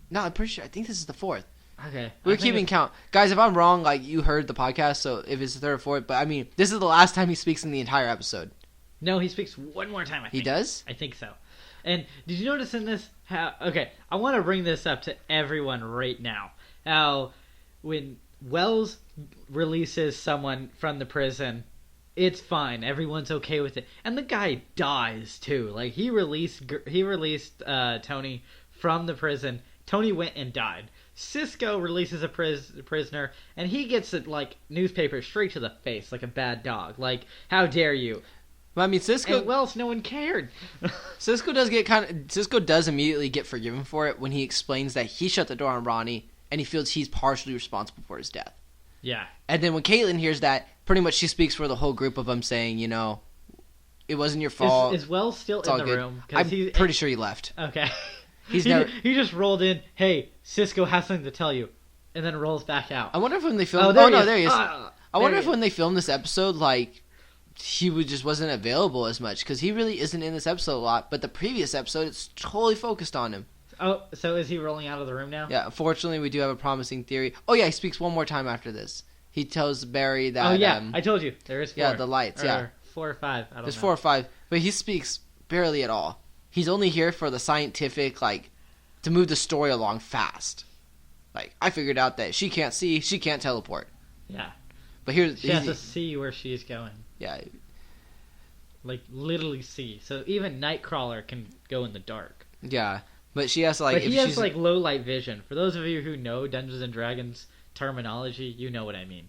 S1: No, I'm pretty sure. I think this is the 4th.
S2: Okay.
S1: We're keeping count. Guys, if I'm wrong, like, you heard the podcast, so if it's the 3rd or 4th, but I mean, this is the last time he speaks in the entire episode.
S2: No, he speaks one more time, I think.
S1: He does?
S2: I think so. And did you notice in this how... Okay, I want to bring this up to everyone right now. How when Wells releases someone from the prison, it's fine. Everyone's okay with it. And the guy dies, too. Like, he released Tony from the prison. Tony went and died. Cisco releases a prisoner, and he gets it like newspaper straight to the face, like a bad dog. Like, how dare you?
S1: Well, I mean, Cisco.
S2: And Wells, no one cared.
S1: Cisco does immediately get forgiven for it when he explains that he shut the door on Ronnie, and he feels he's partially responsible for his death.
S2: Yeah.
S1: And then when Caitlin hears that, pretty much she speaks for the whole group of them, saying, it wasn't your fault.
S2: Is Wells still in the room?
S1: I'm pretty sure he left.
S2: Okay.
S1: He
S2: just rolled in. Hey, Cisco has something to tell you, and then rolls back out.
S1: I wonder if when they filmed. There he is. I wonder if when they filmed this episode, like, he just wasn't available as much because he really isn't in this episode a lot. But the previous episode, it's totally focused on him.
S2: Oh, so is he rolling out of the room now?
S1: Yeah, unfortunately, we do have a promising theory. Oh, yeah, he speaks one more time after this. He tells Barry that...
S2: Oh, yeah, I told you. There is 4.
S1: Yeah, the lights, yeah.
S2: 4 or 5, I don't know.
S1: There's 4 or 5, but he speaks barely at all. He's only here for the scientific, like, to move the story along fast. Like, I figured out that she can't see, she can't teleport.
S2: Yeah.
S1: But here's...
S2: She has to see where she's going.
S1: Yeah.
S2: Like, literally see. So even Nightcrawler can go in the dark.
S1: Yeah. But she has to, like...
S2: But he has, like, low light vision. For those of you who know Dungeons & Dragons terminology, you know what I mean.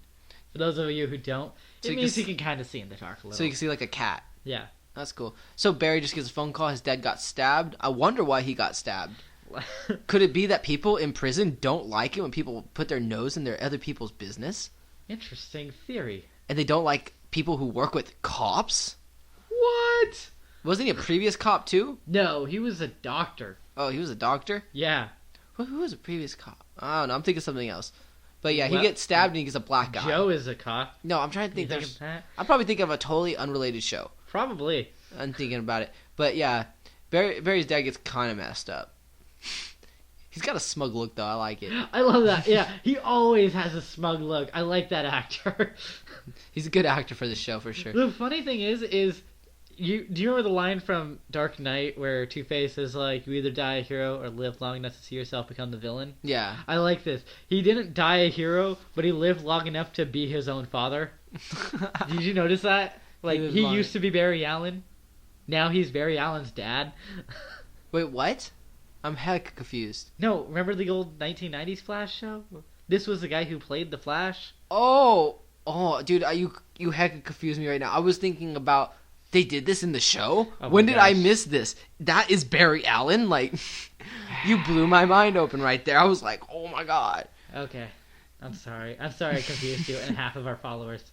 S2: For those of you who don't, it means he can kind of see in the dark a little.
S1: So you can see, like, a cat.
S2: Yeah.
S1: That's cool. So Barry just gets a phone call. His dad got stabbed. I wonder why he got stabbed. Could it be that people in prison don't like it when people put their nose in their other people's business?
S2: Interesting theory.
S1: And they don't like people who work with cops?
S2: What?
S1: Wasn't he a previous cop, too?
S2: No, he was a doctor.
S1: Oh, he was a doctor?
S2: Yeah.
S1: Who was a previous cop? I don't know. I'm thinking something else. But yeah, he gets stabbed and he gets a black eye.
S2: Joe is a cop.
S1: No, I'm trying to think.
S2: That?
S1: I'm probably thinking of a totally unrelated show.
S2: Probably.
S1: I'm thinking about it. But yeah, Barry's dad gets kind of messed up. He's got a smug look, though. I like it.
S2: I love that. Yeah, he always has a smug look. I like that actor.
S1: He's a good actor for this show, for sure.
S2: The funny thing is do you remember the line from Dark Knight where Two-Face is like, you either die a hero or live long enough to see yourself become the villain?
S1: Yeah.
S2: I like this. He didn't die a hero, but he lived long enough to be his own father. Did you notice that? Like, he used to be Barry Allen. Now he's Barry Allen's dad.
S1: Wait, what? I'm heck confused.
S2: No, remember the old 1990s Flash show? This was the guy who played the Flash.
S1: Oh, dude, you heck confused me right now. I was thinking about... They did this in the show?
S2: Oh
S1: when did I miss this? That is Barry Allen? Like, you blew my mind open right there. I was like, oh my god.
S2: Okay. I'm sorry I confused you and half of our followers.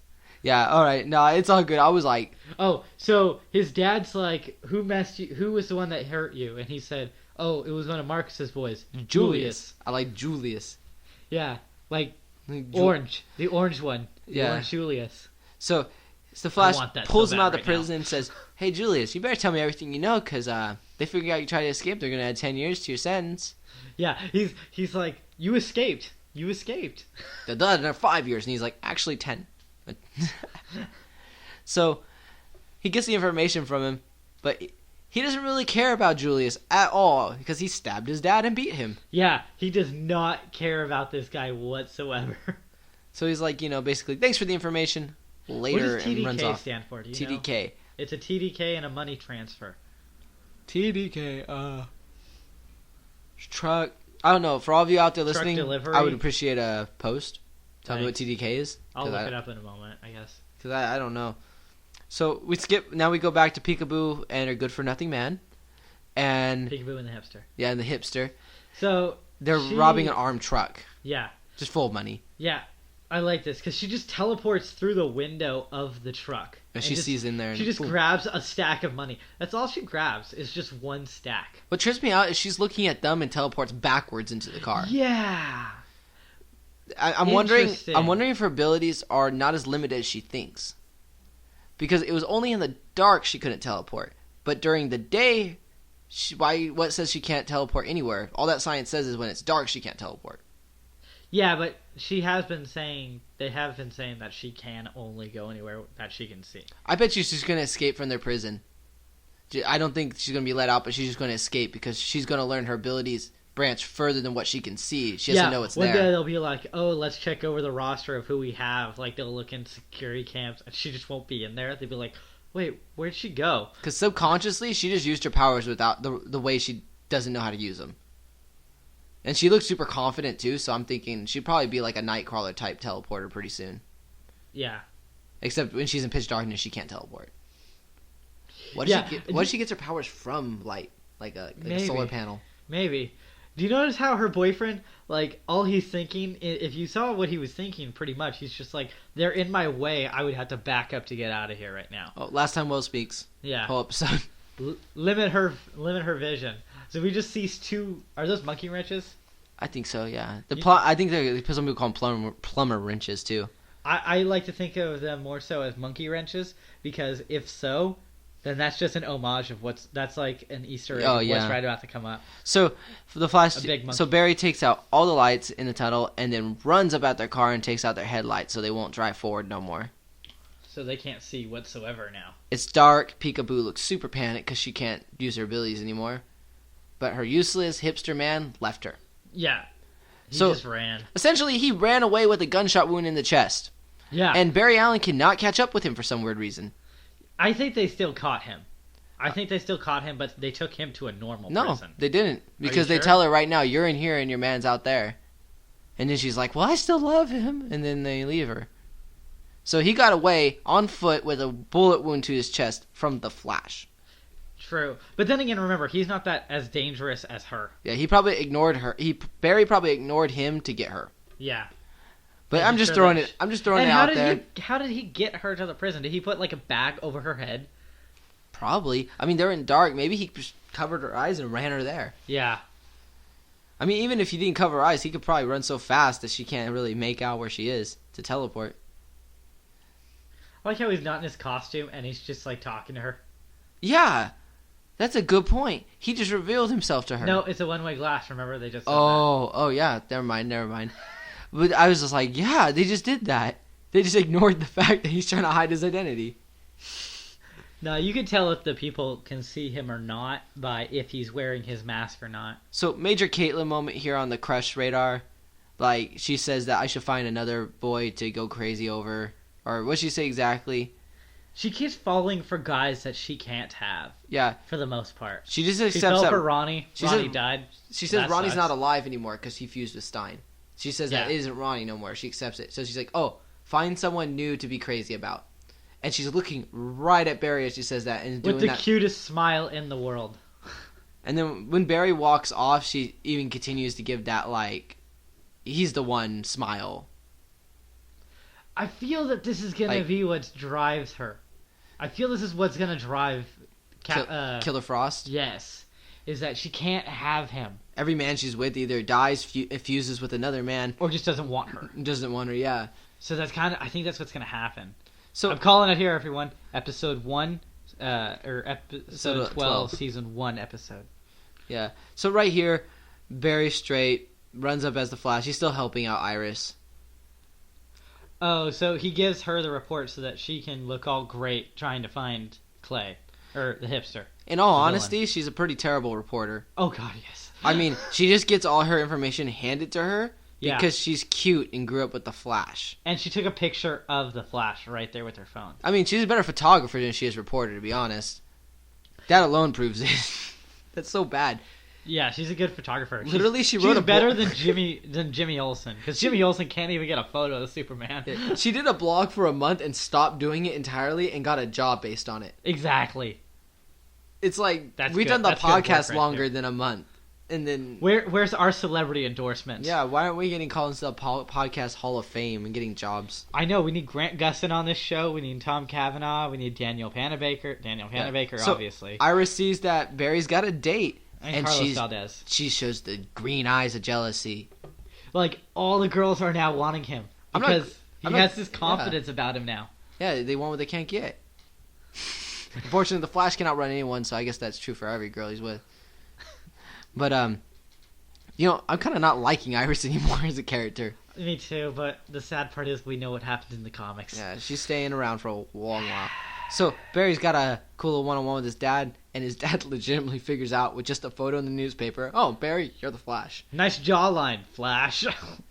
S1: Yeah, alright. No, it's all good. I was like...
S2: Oh, so his dad's like, who messed you? Who was the one that hurt you? And he said, oh, it was one of Marcus's boys. Julius.
S1: I like Julius.
S2: Yeah, like orange. The orange one.
S1: Yeah.
S2: Orange Julius.
S1: So the Flash pulls him out of the
S2: right
S1: prison
S2: now.
S1: and says, hey, Julius, you better tell me everything you know, because they figure out you try to escape, they're going to add 10 years to your sentence.
S2: Yeah, he's like, you escaped.
S1: They're 5 years, and he's like, actually 10. So he gets the information from him, but he doesn't really care about Julius at all, because he stabbed his dad and beat him.
S2: Yeah, he does not care about this guy whatsoever.
S1: So he's like, basically, thanks for the information. Later,
S2: what does
S1: and runs
S2: TDK
S1: off.
S2: stand for? Do you
S1: TDK.
S2: know? It's a TDK and a money transfer.
S1: TDK, truck. I don't know. For all of you out there listening,
S2: delivery?
S1: I would appreciate a post. Tell me what
S2: Thanks.
S1: TDK is.
S2: I'll look it up in a moment, I guess.
S1: Because I don't know. So we skip. Now we go back to Peekaboo and her good-for-nothing man. And
S2: Peekaboo and the hipster.
S1: Yeah, and the hipster.
S2: So
S1: they're robbing an armed truck.
S2: Yeah.
S1: Just full of money.
S2: Yeah. I like this because she just teleports through the window of the truck.
S1: And she sees in there.
S2: She just grabs a stack of money. That's all she grabs is just one stack.
S1: What trips me out is she's looking at them and teleports backwards into the car.
S2: Yeah.
S1: I'm wondering if her abilities are not as limited as she thinks. Because it was only in the dark she couldn't teleport. But during the day, what says she can't teleport anywhere? All that science says is when it's dark she can't teleport.
S2: Yeah, but they have been saying that she can only go anywhere that she can see.
S1: I bet she's just going to escape from their prison. I don't think she's going to be let out, but she's just going to escape because she's going to learn her abilities branch further than what she can see. She has to know it's there.
S2: One day they'll be like, oh, let's check over the roster of who we have. Like, they'll look in security camps, and she just won't be in there. They'll be like, wait, where'd she go?
S1: Because subconsciously, she just used her powers without the way she doesn't know how to use them. And she looks super confident, too, so I'm thinking she'd probably be like a Nightcrawler type teleporter pretty soon.
S2: Yeah.
S1: Except when she's in pitch darkness, she can't teleport. What if she gets her powers from light? Like a solar panel?
S2: Maybe. Do you notice how her boyfriend, like, all he's thinking, if you saw what he was thinking pretty much, he's just like, they're in my way, I would have to back up to get out of here right now.
S1: Oh, last time Will speaks.
S2: Yeah.
S1: Whole episode.
S2: Limit her vision. So we just see two, are those monkey wrenches?
S1: I think so, yeah. I think some people call them plumber wrenches, too.
S2: I like to think of them more so as monkey wrenches, because if so, then that's just an homage of that's like an Easter egg
S1: Oh,
S2: of
S1: yeah.
S2: what's right about to come up.
S1: So for the Flash,
S2: A big monkey.
S1: so Barry takes out all the lights in the tunnel and then runs up at their car and takes out their headlights so they won't drive forward no more.
S2: So they can't see whatsoever now.
S1: It's dark. Peekaboo looks super panicked because she can't use her abilities anymore. But her useless hipster man left her.
S2: Yeah. He
S1: So-
S2: just ran.
S1: Essentially, he ran away with a gunshot wound in the chest.
S2: Yeah.
S1: And Barry Allen cannot catch up with him for some weird reason.
S2: I think they still caught him. But they took him to a normal
S1: No,
S2: prison.
S1: they didn't. Because they
S2: sure?
S1: tell her right now, you're in here and your man's out there. And then she's like, well, I still love him. And then they leave her. So he got away on foot with a bullet wound to his chest from the Flash.
S2: True. But then again, remember, he's not that as dangerous as her.
S1: Yeah, he probably ignored her. Barry probably ignored him to get her.
S2: Yeah.
S1: But
S2: And
S1: I'm
S2: I'm
S1: just
S2: sure
S1: throwing
S2: that-
S1: it. I'm just throwing
S2: And
S1: it out there.
S2: how did he get her to the prison? Did he put like a bag over her head?
S1: Probably. I mean, they're in dark. Maybe he just covered her eyes and ran her there.
S2: Yeah.
S1: I mean, even if he didn't cover her eyes, he could probably run so fast that she can't really make out where she is to teleport.
S2: I like how he's not in his costume and he's just like talking to her.
S1: Yeah, that's a good point. He just revealed himself to her.
S2: No, it's a one-way glass. Remember, they just said that.
S1: Oh, yeah. Never mind. But I was just like, yeah, they just did that. They just ignored the fact that he's trying to hide his identity.
S2: No, you can tell if the people can see him or not by if he's wearing his mask or not.
S1: So, major Caitlyn moment here on the crush radar. Like, she says that I should find another boy to go crazy over. Or what'd she say exactly?
S2: She keeps falling for guys that she can't have,
S1: Yeah,
S2: for the most part.
S1: she just
S2: She
S1: accepts
S2: fell
S1: that.
S2: for Ronnie.
S1: she
S2: Ronnie
S1: said-
S2: died.
S1: She says
S2: That
S1: Ronnie's
S2: sucks.
S1: not alive anymore because he fused with Stein. She says that
S2: Yeah.
S1: it isn't Ronnie no more. She accepts it. So she's like, oh, find someone new to be crazy about. And she's looking right at Barry as she says that and doing
S2: With the
S1: that.
S2: cutest smile in the world.
S1: And then when Barry walks off, she even continues to give that, like, he's the one smile.
S2: I feel that this is going to
S1: Like-
S2: be what drives her. I feel this is what's going to drive...
S1: Killer Frost.
S2: Yes. Is that she can't have him.
S1: Every man she's with either dies, fuses with another man,
S2: Or just doesn't want her.
S1: doesn't want her, yeah.
S2: So that's kind of... I think that's what's going to happen.
S1: So
S2: I'm calling it here, everyone. Episode 1... or episode
S1: So,
S2: 12, season 1 episode.
S1: yeah. So right here, Barry straight runs up as the Flash. He's still helping out Iris.
S2: Oh, so he gives her the report so that she can look all great trying to find Clay. Or the hipster.
S1: In all
S2: The villain.
S1: honesty, she's a pretty terrible reporter.
S2: Oh, God, yes.
S1: I mean, she just gets all her information handed to her
S2: Yeah.
S1: because she's cute and grew up with the Flash.
S2: And she took a picture of the Flash right there with her phone.
S1: I mean, she's a better photographer than she is reporter, to be honest. That alone proves it. That's so bad.
S2: Yeah, she's a good photographer.
S1: Literally, she
S2: she's
S1: wrote a
S2: better
S1: blog-
S2: than Jimmy Olsen. Because Jimmy Olsen can't even get a photo of Superman.
S1: She did a blog for a month and stopped doing it entirely and got a job based on it.
S2: Exactly.
S1: It's like,
S2: That's
S1: we've
S2: good.
S1: done the
S2: That's good work
S1: podcast
S2: right
S1: longer
S2: there.
S1: than a month. And then,
S2: Where's our celebrity endorsements?
S1: yeah, why aren't we getting called into the podcast Hall of Fame and getting jobs?
S2: I know, we need Grant Gustin on this show. We need Tom Cavanaugh. We need Daniel Panabaker.
S1: So,
S2: Obviously.
S1: Iris sees that Barry's got a date.
S2: And Carlos Valdez.
S1: She shows the green eyes of jealousy.
S2: Like, all the girls are now wanting him.
S1: I'm not-
S2: Because
S1: I'm
S2: he
S1: not-
S2: has this confidence about him now.
S1: Yeah, they want what they can't get. Unfortunately, the Flash cannot run anyone, so I guess that's true for every girl he's with. But, you know, I'm kind of not liking Iris anymore as a character.
S2: Me too, but the sad part is we know what happened in the comics.
S1: Yeah, she's staying around for a long while. So, Barry's got a cool little one-on-one with his dad, and his dad legitimately figures out with just a photo in the newspaper, oh, Barry, you're the Flash.
S2: Nice jawline, Flash.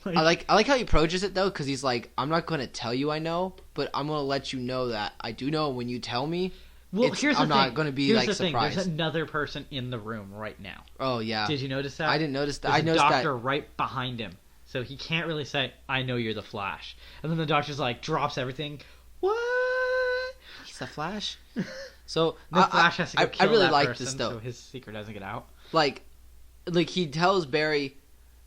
S1: I like how he approaches it, though, because he's like, I'm not going to tell you I know, but I'm going to let you know that I do know when you tell me.
S2: Well,
S1: It's-
S2: here's the
S1: I'm
S2: thing.
S1: not gonna be,
S2: Here's
S1: like,
S2: the thing.
S1: surprised.
S2: There's another person in the room right now.
S1: Oh, yeah.
S2: Did you notice that?
S1: I didn't notice that.
S2: There's
S1: I noticed
S2: a doctor
S1: that.
S2: right behind him, so he can't really say, "I know you're the Flash." And then the doctor's like, drops everything. What?
S1: He's the Flash? So,
S2: The Flash has to go kill
S1: I really
S2: that
S1: like
S2: person
S1: this, though.
S2: so his secret doesn't get out.
S1: Like he tells Barry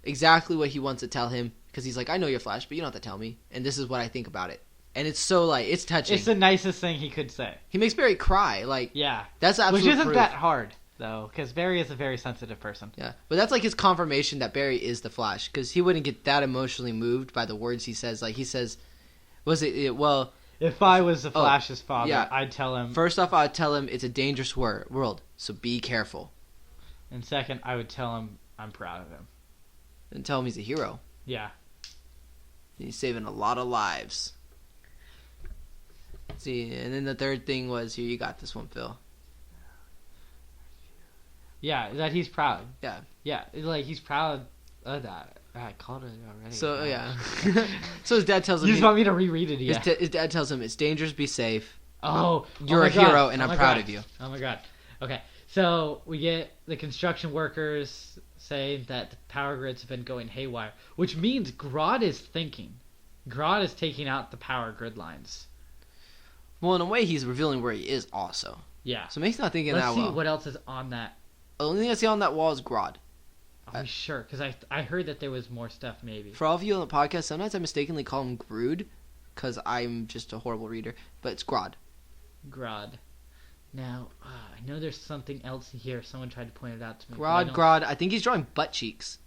S1: exactly what he wants to tell him, because he's like, I know you're Flash, but you don't have to tell me, and this is what I think about it. And it's so, like, it's touching.
S2: It's the nicest thing he could say.
S1: He makes Barry cry. Like,
S2: Yeah.
S1: that's absolute
S2: Which isn't
S1: proof.
S2: that hard, though, because Barry is a very sensitive person.
S1: Yeah, but that's like his confirmation that Barry is the Flash, because he wouldn't get that emotionally moved by the words he says. Like, he says, well,
S2: If I was the Flash's father,
S1: yeah.
S2: I'd tell him.
S1: First off, I'd tell him it's a dangerous world, so be careful.
S2: And second, I would tell him I'm proud of him.
S1: And tell him he's a hero.
S2: Yeah.
S1: He's saving a lot of lives. See, and then the third thing was, here, you got this one, Phil.
S2: Yeah, that he's proud.
S1: Yeah.
S2: Yeah, like he's proud of that. I called it already.
S1: So, yeah. So his dad tells him...
S2: You just want me to reread it, yeah.
S1: His dad tells him, it's dangerous, be safe.
S2: Oh.
S1: You're a hero, and I'm proud of you.
S2: Oh my god. Okay, so we get the construction workers say that the power grids have been going haywire, which means Grodd is thinking. Grodd is taking out the power grid lines.
S1: Well, in a way, he's revealing where he is also.
S2: Yeah.
S1: So Make's not thinking that well.
S2: Let's see what else is on that.
S1: The only thing I see on that wall is Grodd.
S2: Are we sure? Because I heard that there was more stuff, maybe.
S1: For all of you on the podcast, sometimes I mistakenly call him Grood, because I'm just a horrible reader, but it's Grodd.
S2: Grodd. Now, I know there's something else here. Someone tried to point it out to me.
S1: Grodd. I think he's drawing butt cheeks.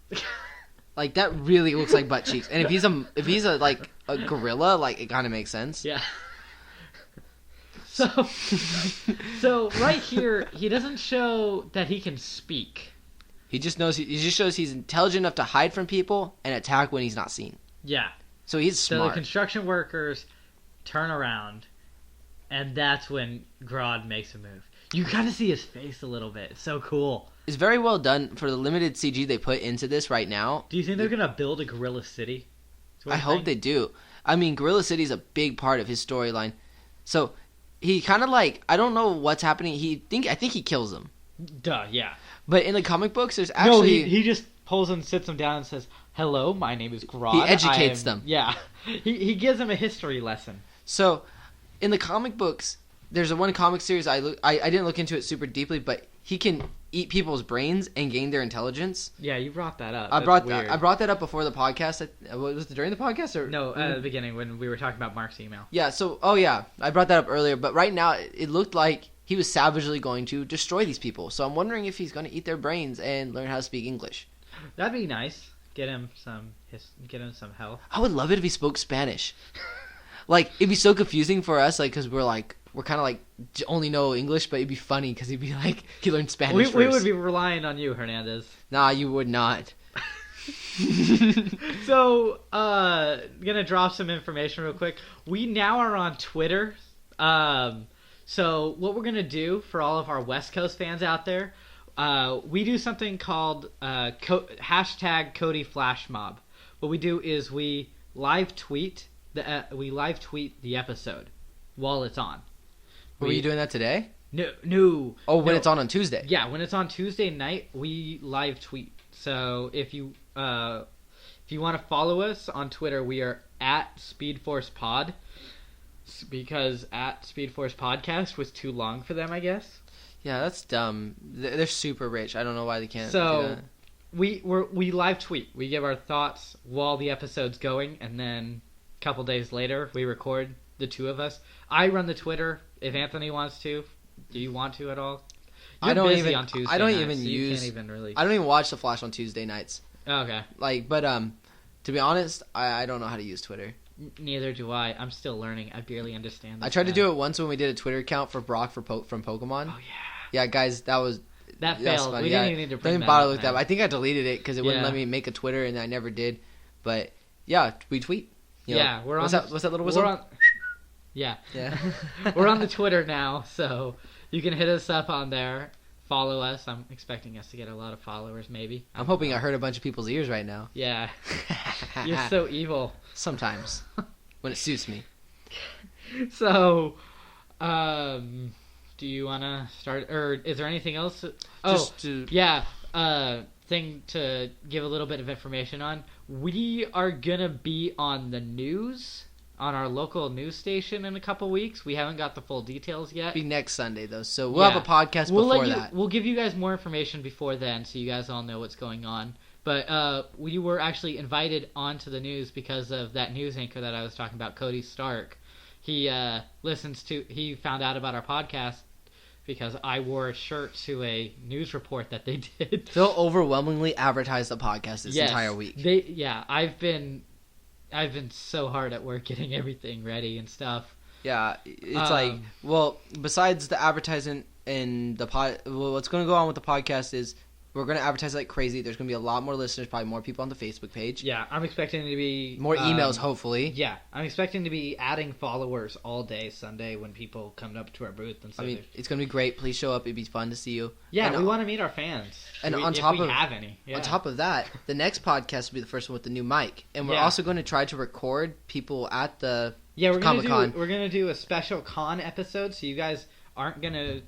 S1: Like, that really looks like butt cheeks. And if he's a like a gorilla, like, it kind of makes sense.
S2: Yeah. So right here, he doesn't show that he can speak.
S1: He just shows he's intelligent enough to hide from people and attack when he's not seen.
S2: Yeah.
S1: So he's smart.
S2: So the construction workers turn around, and that's when Grodd makes a move. You kind of see his face a little bit. It's so cool.
S1: It's very well done for the limited CG they put into this right now.
S2: Do you think they're going to build a Gorilla City?
S1: I hope they do. I mean, Gorilla City is a big part of his storyline. So he kind of like, I don't know what's happening. I think he kills them.
S2: Duh, yeah.
S1: But in the comic books, there's actually...
S2: No, he just pulls them, sits them down, and says, "Hello, my name is Grodd."
S1: He educates them.
S2: Yeah. He gives them a history lesson.
S1: So, in the comic books, there's a one comic series I didn't look into it super deeply, but he can eat people's brains and gain their intelligence.
S2: Yeah, you brought that up.
S1: I brought that up before the podcast. Was it during the podcast or
S2: no? At the beginning when we were talking about Mark's email.
S1: Yeah. So, I brought that up earlier, but right now it looked like he was savagely going to destroy these people. So I'm wondering if he's going to eat their brains and learn how to speak English.
S2: That'd be nice. Get him some health.
S1: I would love it if he spoke Spanish. Like, it'd be so confusing for us, like, because we're kind of like only know English, but it'd be funny because he'd be like, he learned Spanish first.
S2: We would be relying on you, Hernandez.
S1: Nah, you would not.
S2: So, gonna drop some information real quick. We now are on Twitter. So what we're gonna do for all of our West Coast fans out there, we do something called hashtag Cody Flash Mob. What we do is we live tweet the episode while it's on.
S1: Were you doing that today?
S2: No.
S1: Oh, when it's on Tuesday.
S2: Yeah, when it's on Tuesday night, we live tweet. So if you want to follow us on Twitter, we are at Speedforce Pod. Because at Speedforce Podcast was too long for them, I guess.
S1: Yeah, that's dumb. They're super rich. I don't know why they can't do that.
S2: We live tweet. We give our thoughts while the episode's going, and then a couple days later we record the two of us. I run the Twitter. If Anthony wants to, do you want to at all? You're busy on Tuesday nights, you can't even really.
S1: I don't even watch the Flash on Tuesday nights.
S2: Okay.
S1: But to be honest, I don't know how to use Twitter.
S2: Neither do I. I'm still learning. I barely understand.
S1: I tried to do it once when we did a Twitter account for Brock from Pokemon.
S2: Oh yeah.
S1: Yeah, guys, that
S2: failed. We didn't even need to bring that
S1: bother
S2: up.
S1: With that. I think I deleted it because it wouldn't let me make a Twitter, and I never did. But yeah, we tweet.
S2: We're on.
S1: What's that little whistle?
S2: Yeah.
S1: Yeah.
S2: We're on the Twitter now, so you can hit us up on there. Follow us. I'm expecting us to get a lot of followers, maybe.
S1: I'm hoping I hurt a bunch of people's ears right now.
S2: Yeah. You're so evil.
S1: Sometimes. When it suits me.
S2: So, do you want to start, or is there anything else? Thing to give a little bit of information on. We are going to be on the news, on our local news station in a couple weeks. We haven't got the full details yet.
S1: It'll be next Sunday, though, so we'll have a podcast before that.
S2: We'll give you guys more information before then, so you guys all know what's going on. But we were actually invited onto the news because of that news anchor that I was talking about, Cody Stark. He found out about our podcast because I wore a shirt to a news report that they did.
S1: They'll overwhelmingly advertise the podcast this entire week.
S2: I've been so hard at work getting everything ready and stuff.
S1: Yeah, it's like, well, besides the advertisement and the what's going to go on with the podcast is we're going to advertise like crazy. There's going to be a lot more listeners, probably more people on the Facebook page.
S2: Yeah, I'm expecting to be...
S1: More emails, hopefully.
S2: Yeah, I'm expecting to be adding followers all day Sunday when people come up to our booth and say...
S1: I mean, it's going to be great. Please show up. It'd be fun to see you.
S2: Yeah,
S1: and
S2: we want to meet our fans.
S1: And
S2: if we have any. Yeah.
S1: On top of that, the next podcast will be the first one with the new mic. And we're also going to try to record people at the Comic-Con.
S2: We're going to do a special con episode, so you guys aren't going to...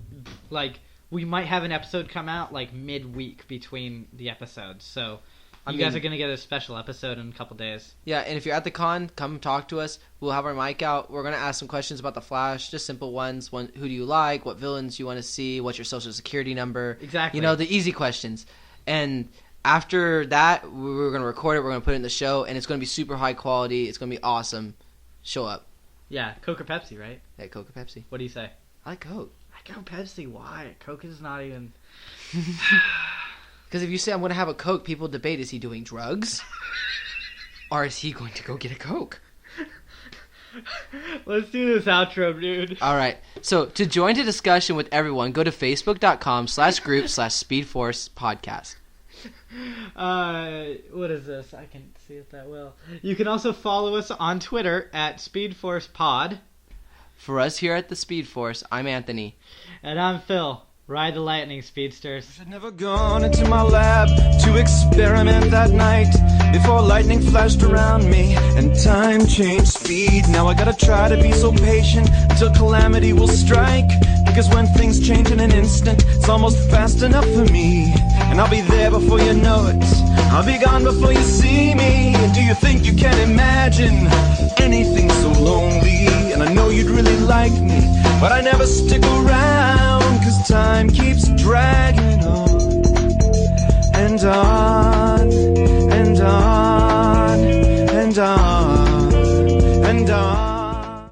S2: like... We might have an episode come out like midweek between the episodes, so you guys are gonna get a special episode in a couple days.
S1: Yeah, and if you're at the con, come talk to us. We'll have our mic out. We're gonna ask some questions about the Flash, just simple ones. Who do you like? What villains you want to see? What's your social security number?
S2: Exactly.
S1: You know, the easy questions. And after that, we're gonna record it. We're gonna put it in the show, and it's gonna be super high quality. It's gonna be awesome. Show up.
S2: Yeah, Coke or Pepsi, right?
S1: Yeah, Coke or Pepsi.
S2: What do you say?
S1: I like Coke.
S2: I go Pepsi. Why? Coke is not even...
S1: Because if you say I'm going to have a Coke, people debate, is he doing drugs? Or is he going to go get a Coke?
S2: Let's do this outro, dude.
S1: All right. So to join the discussion with everyone, go to facebook.com/group/Speedforce podcast.
S2: What is this? I can't see it that well. You can also follow us on Twitter at SpeedForcePod.
S1: For us here at the Speed Force, I'm Anthony.
S2: And I'm Phil. Ride the lightning, speedsters.
S3: I'd never gone into my lab to experiment that night before lightning flashed around me and time changed speed. Now I gotta try to be so patient until calamity will strike, because when things change in an instant, it's almost fast enough for me. And I'll be there before you know it. I'll be gone before you see me. And do you think you can imagine anything so lonely? And I know you'd really like me, but I never stick around, 'cause time keeps dragging on and on and on and on and on.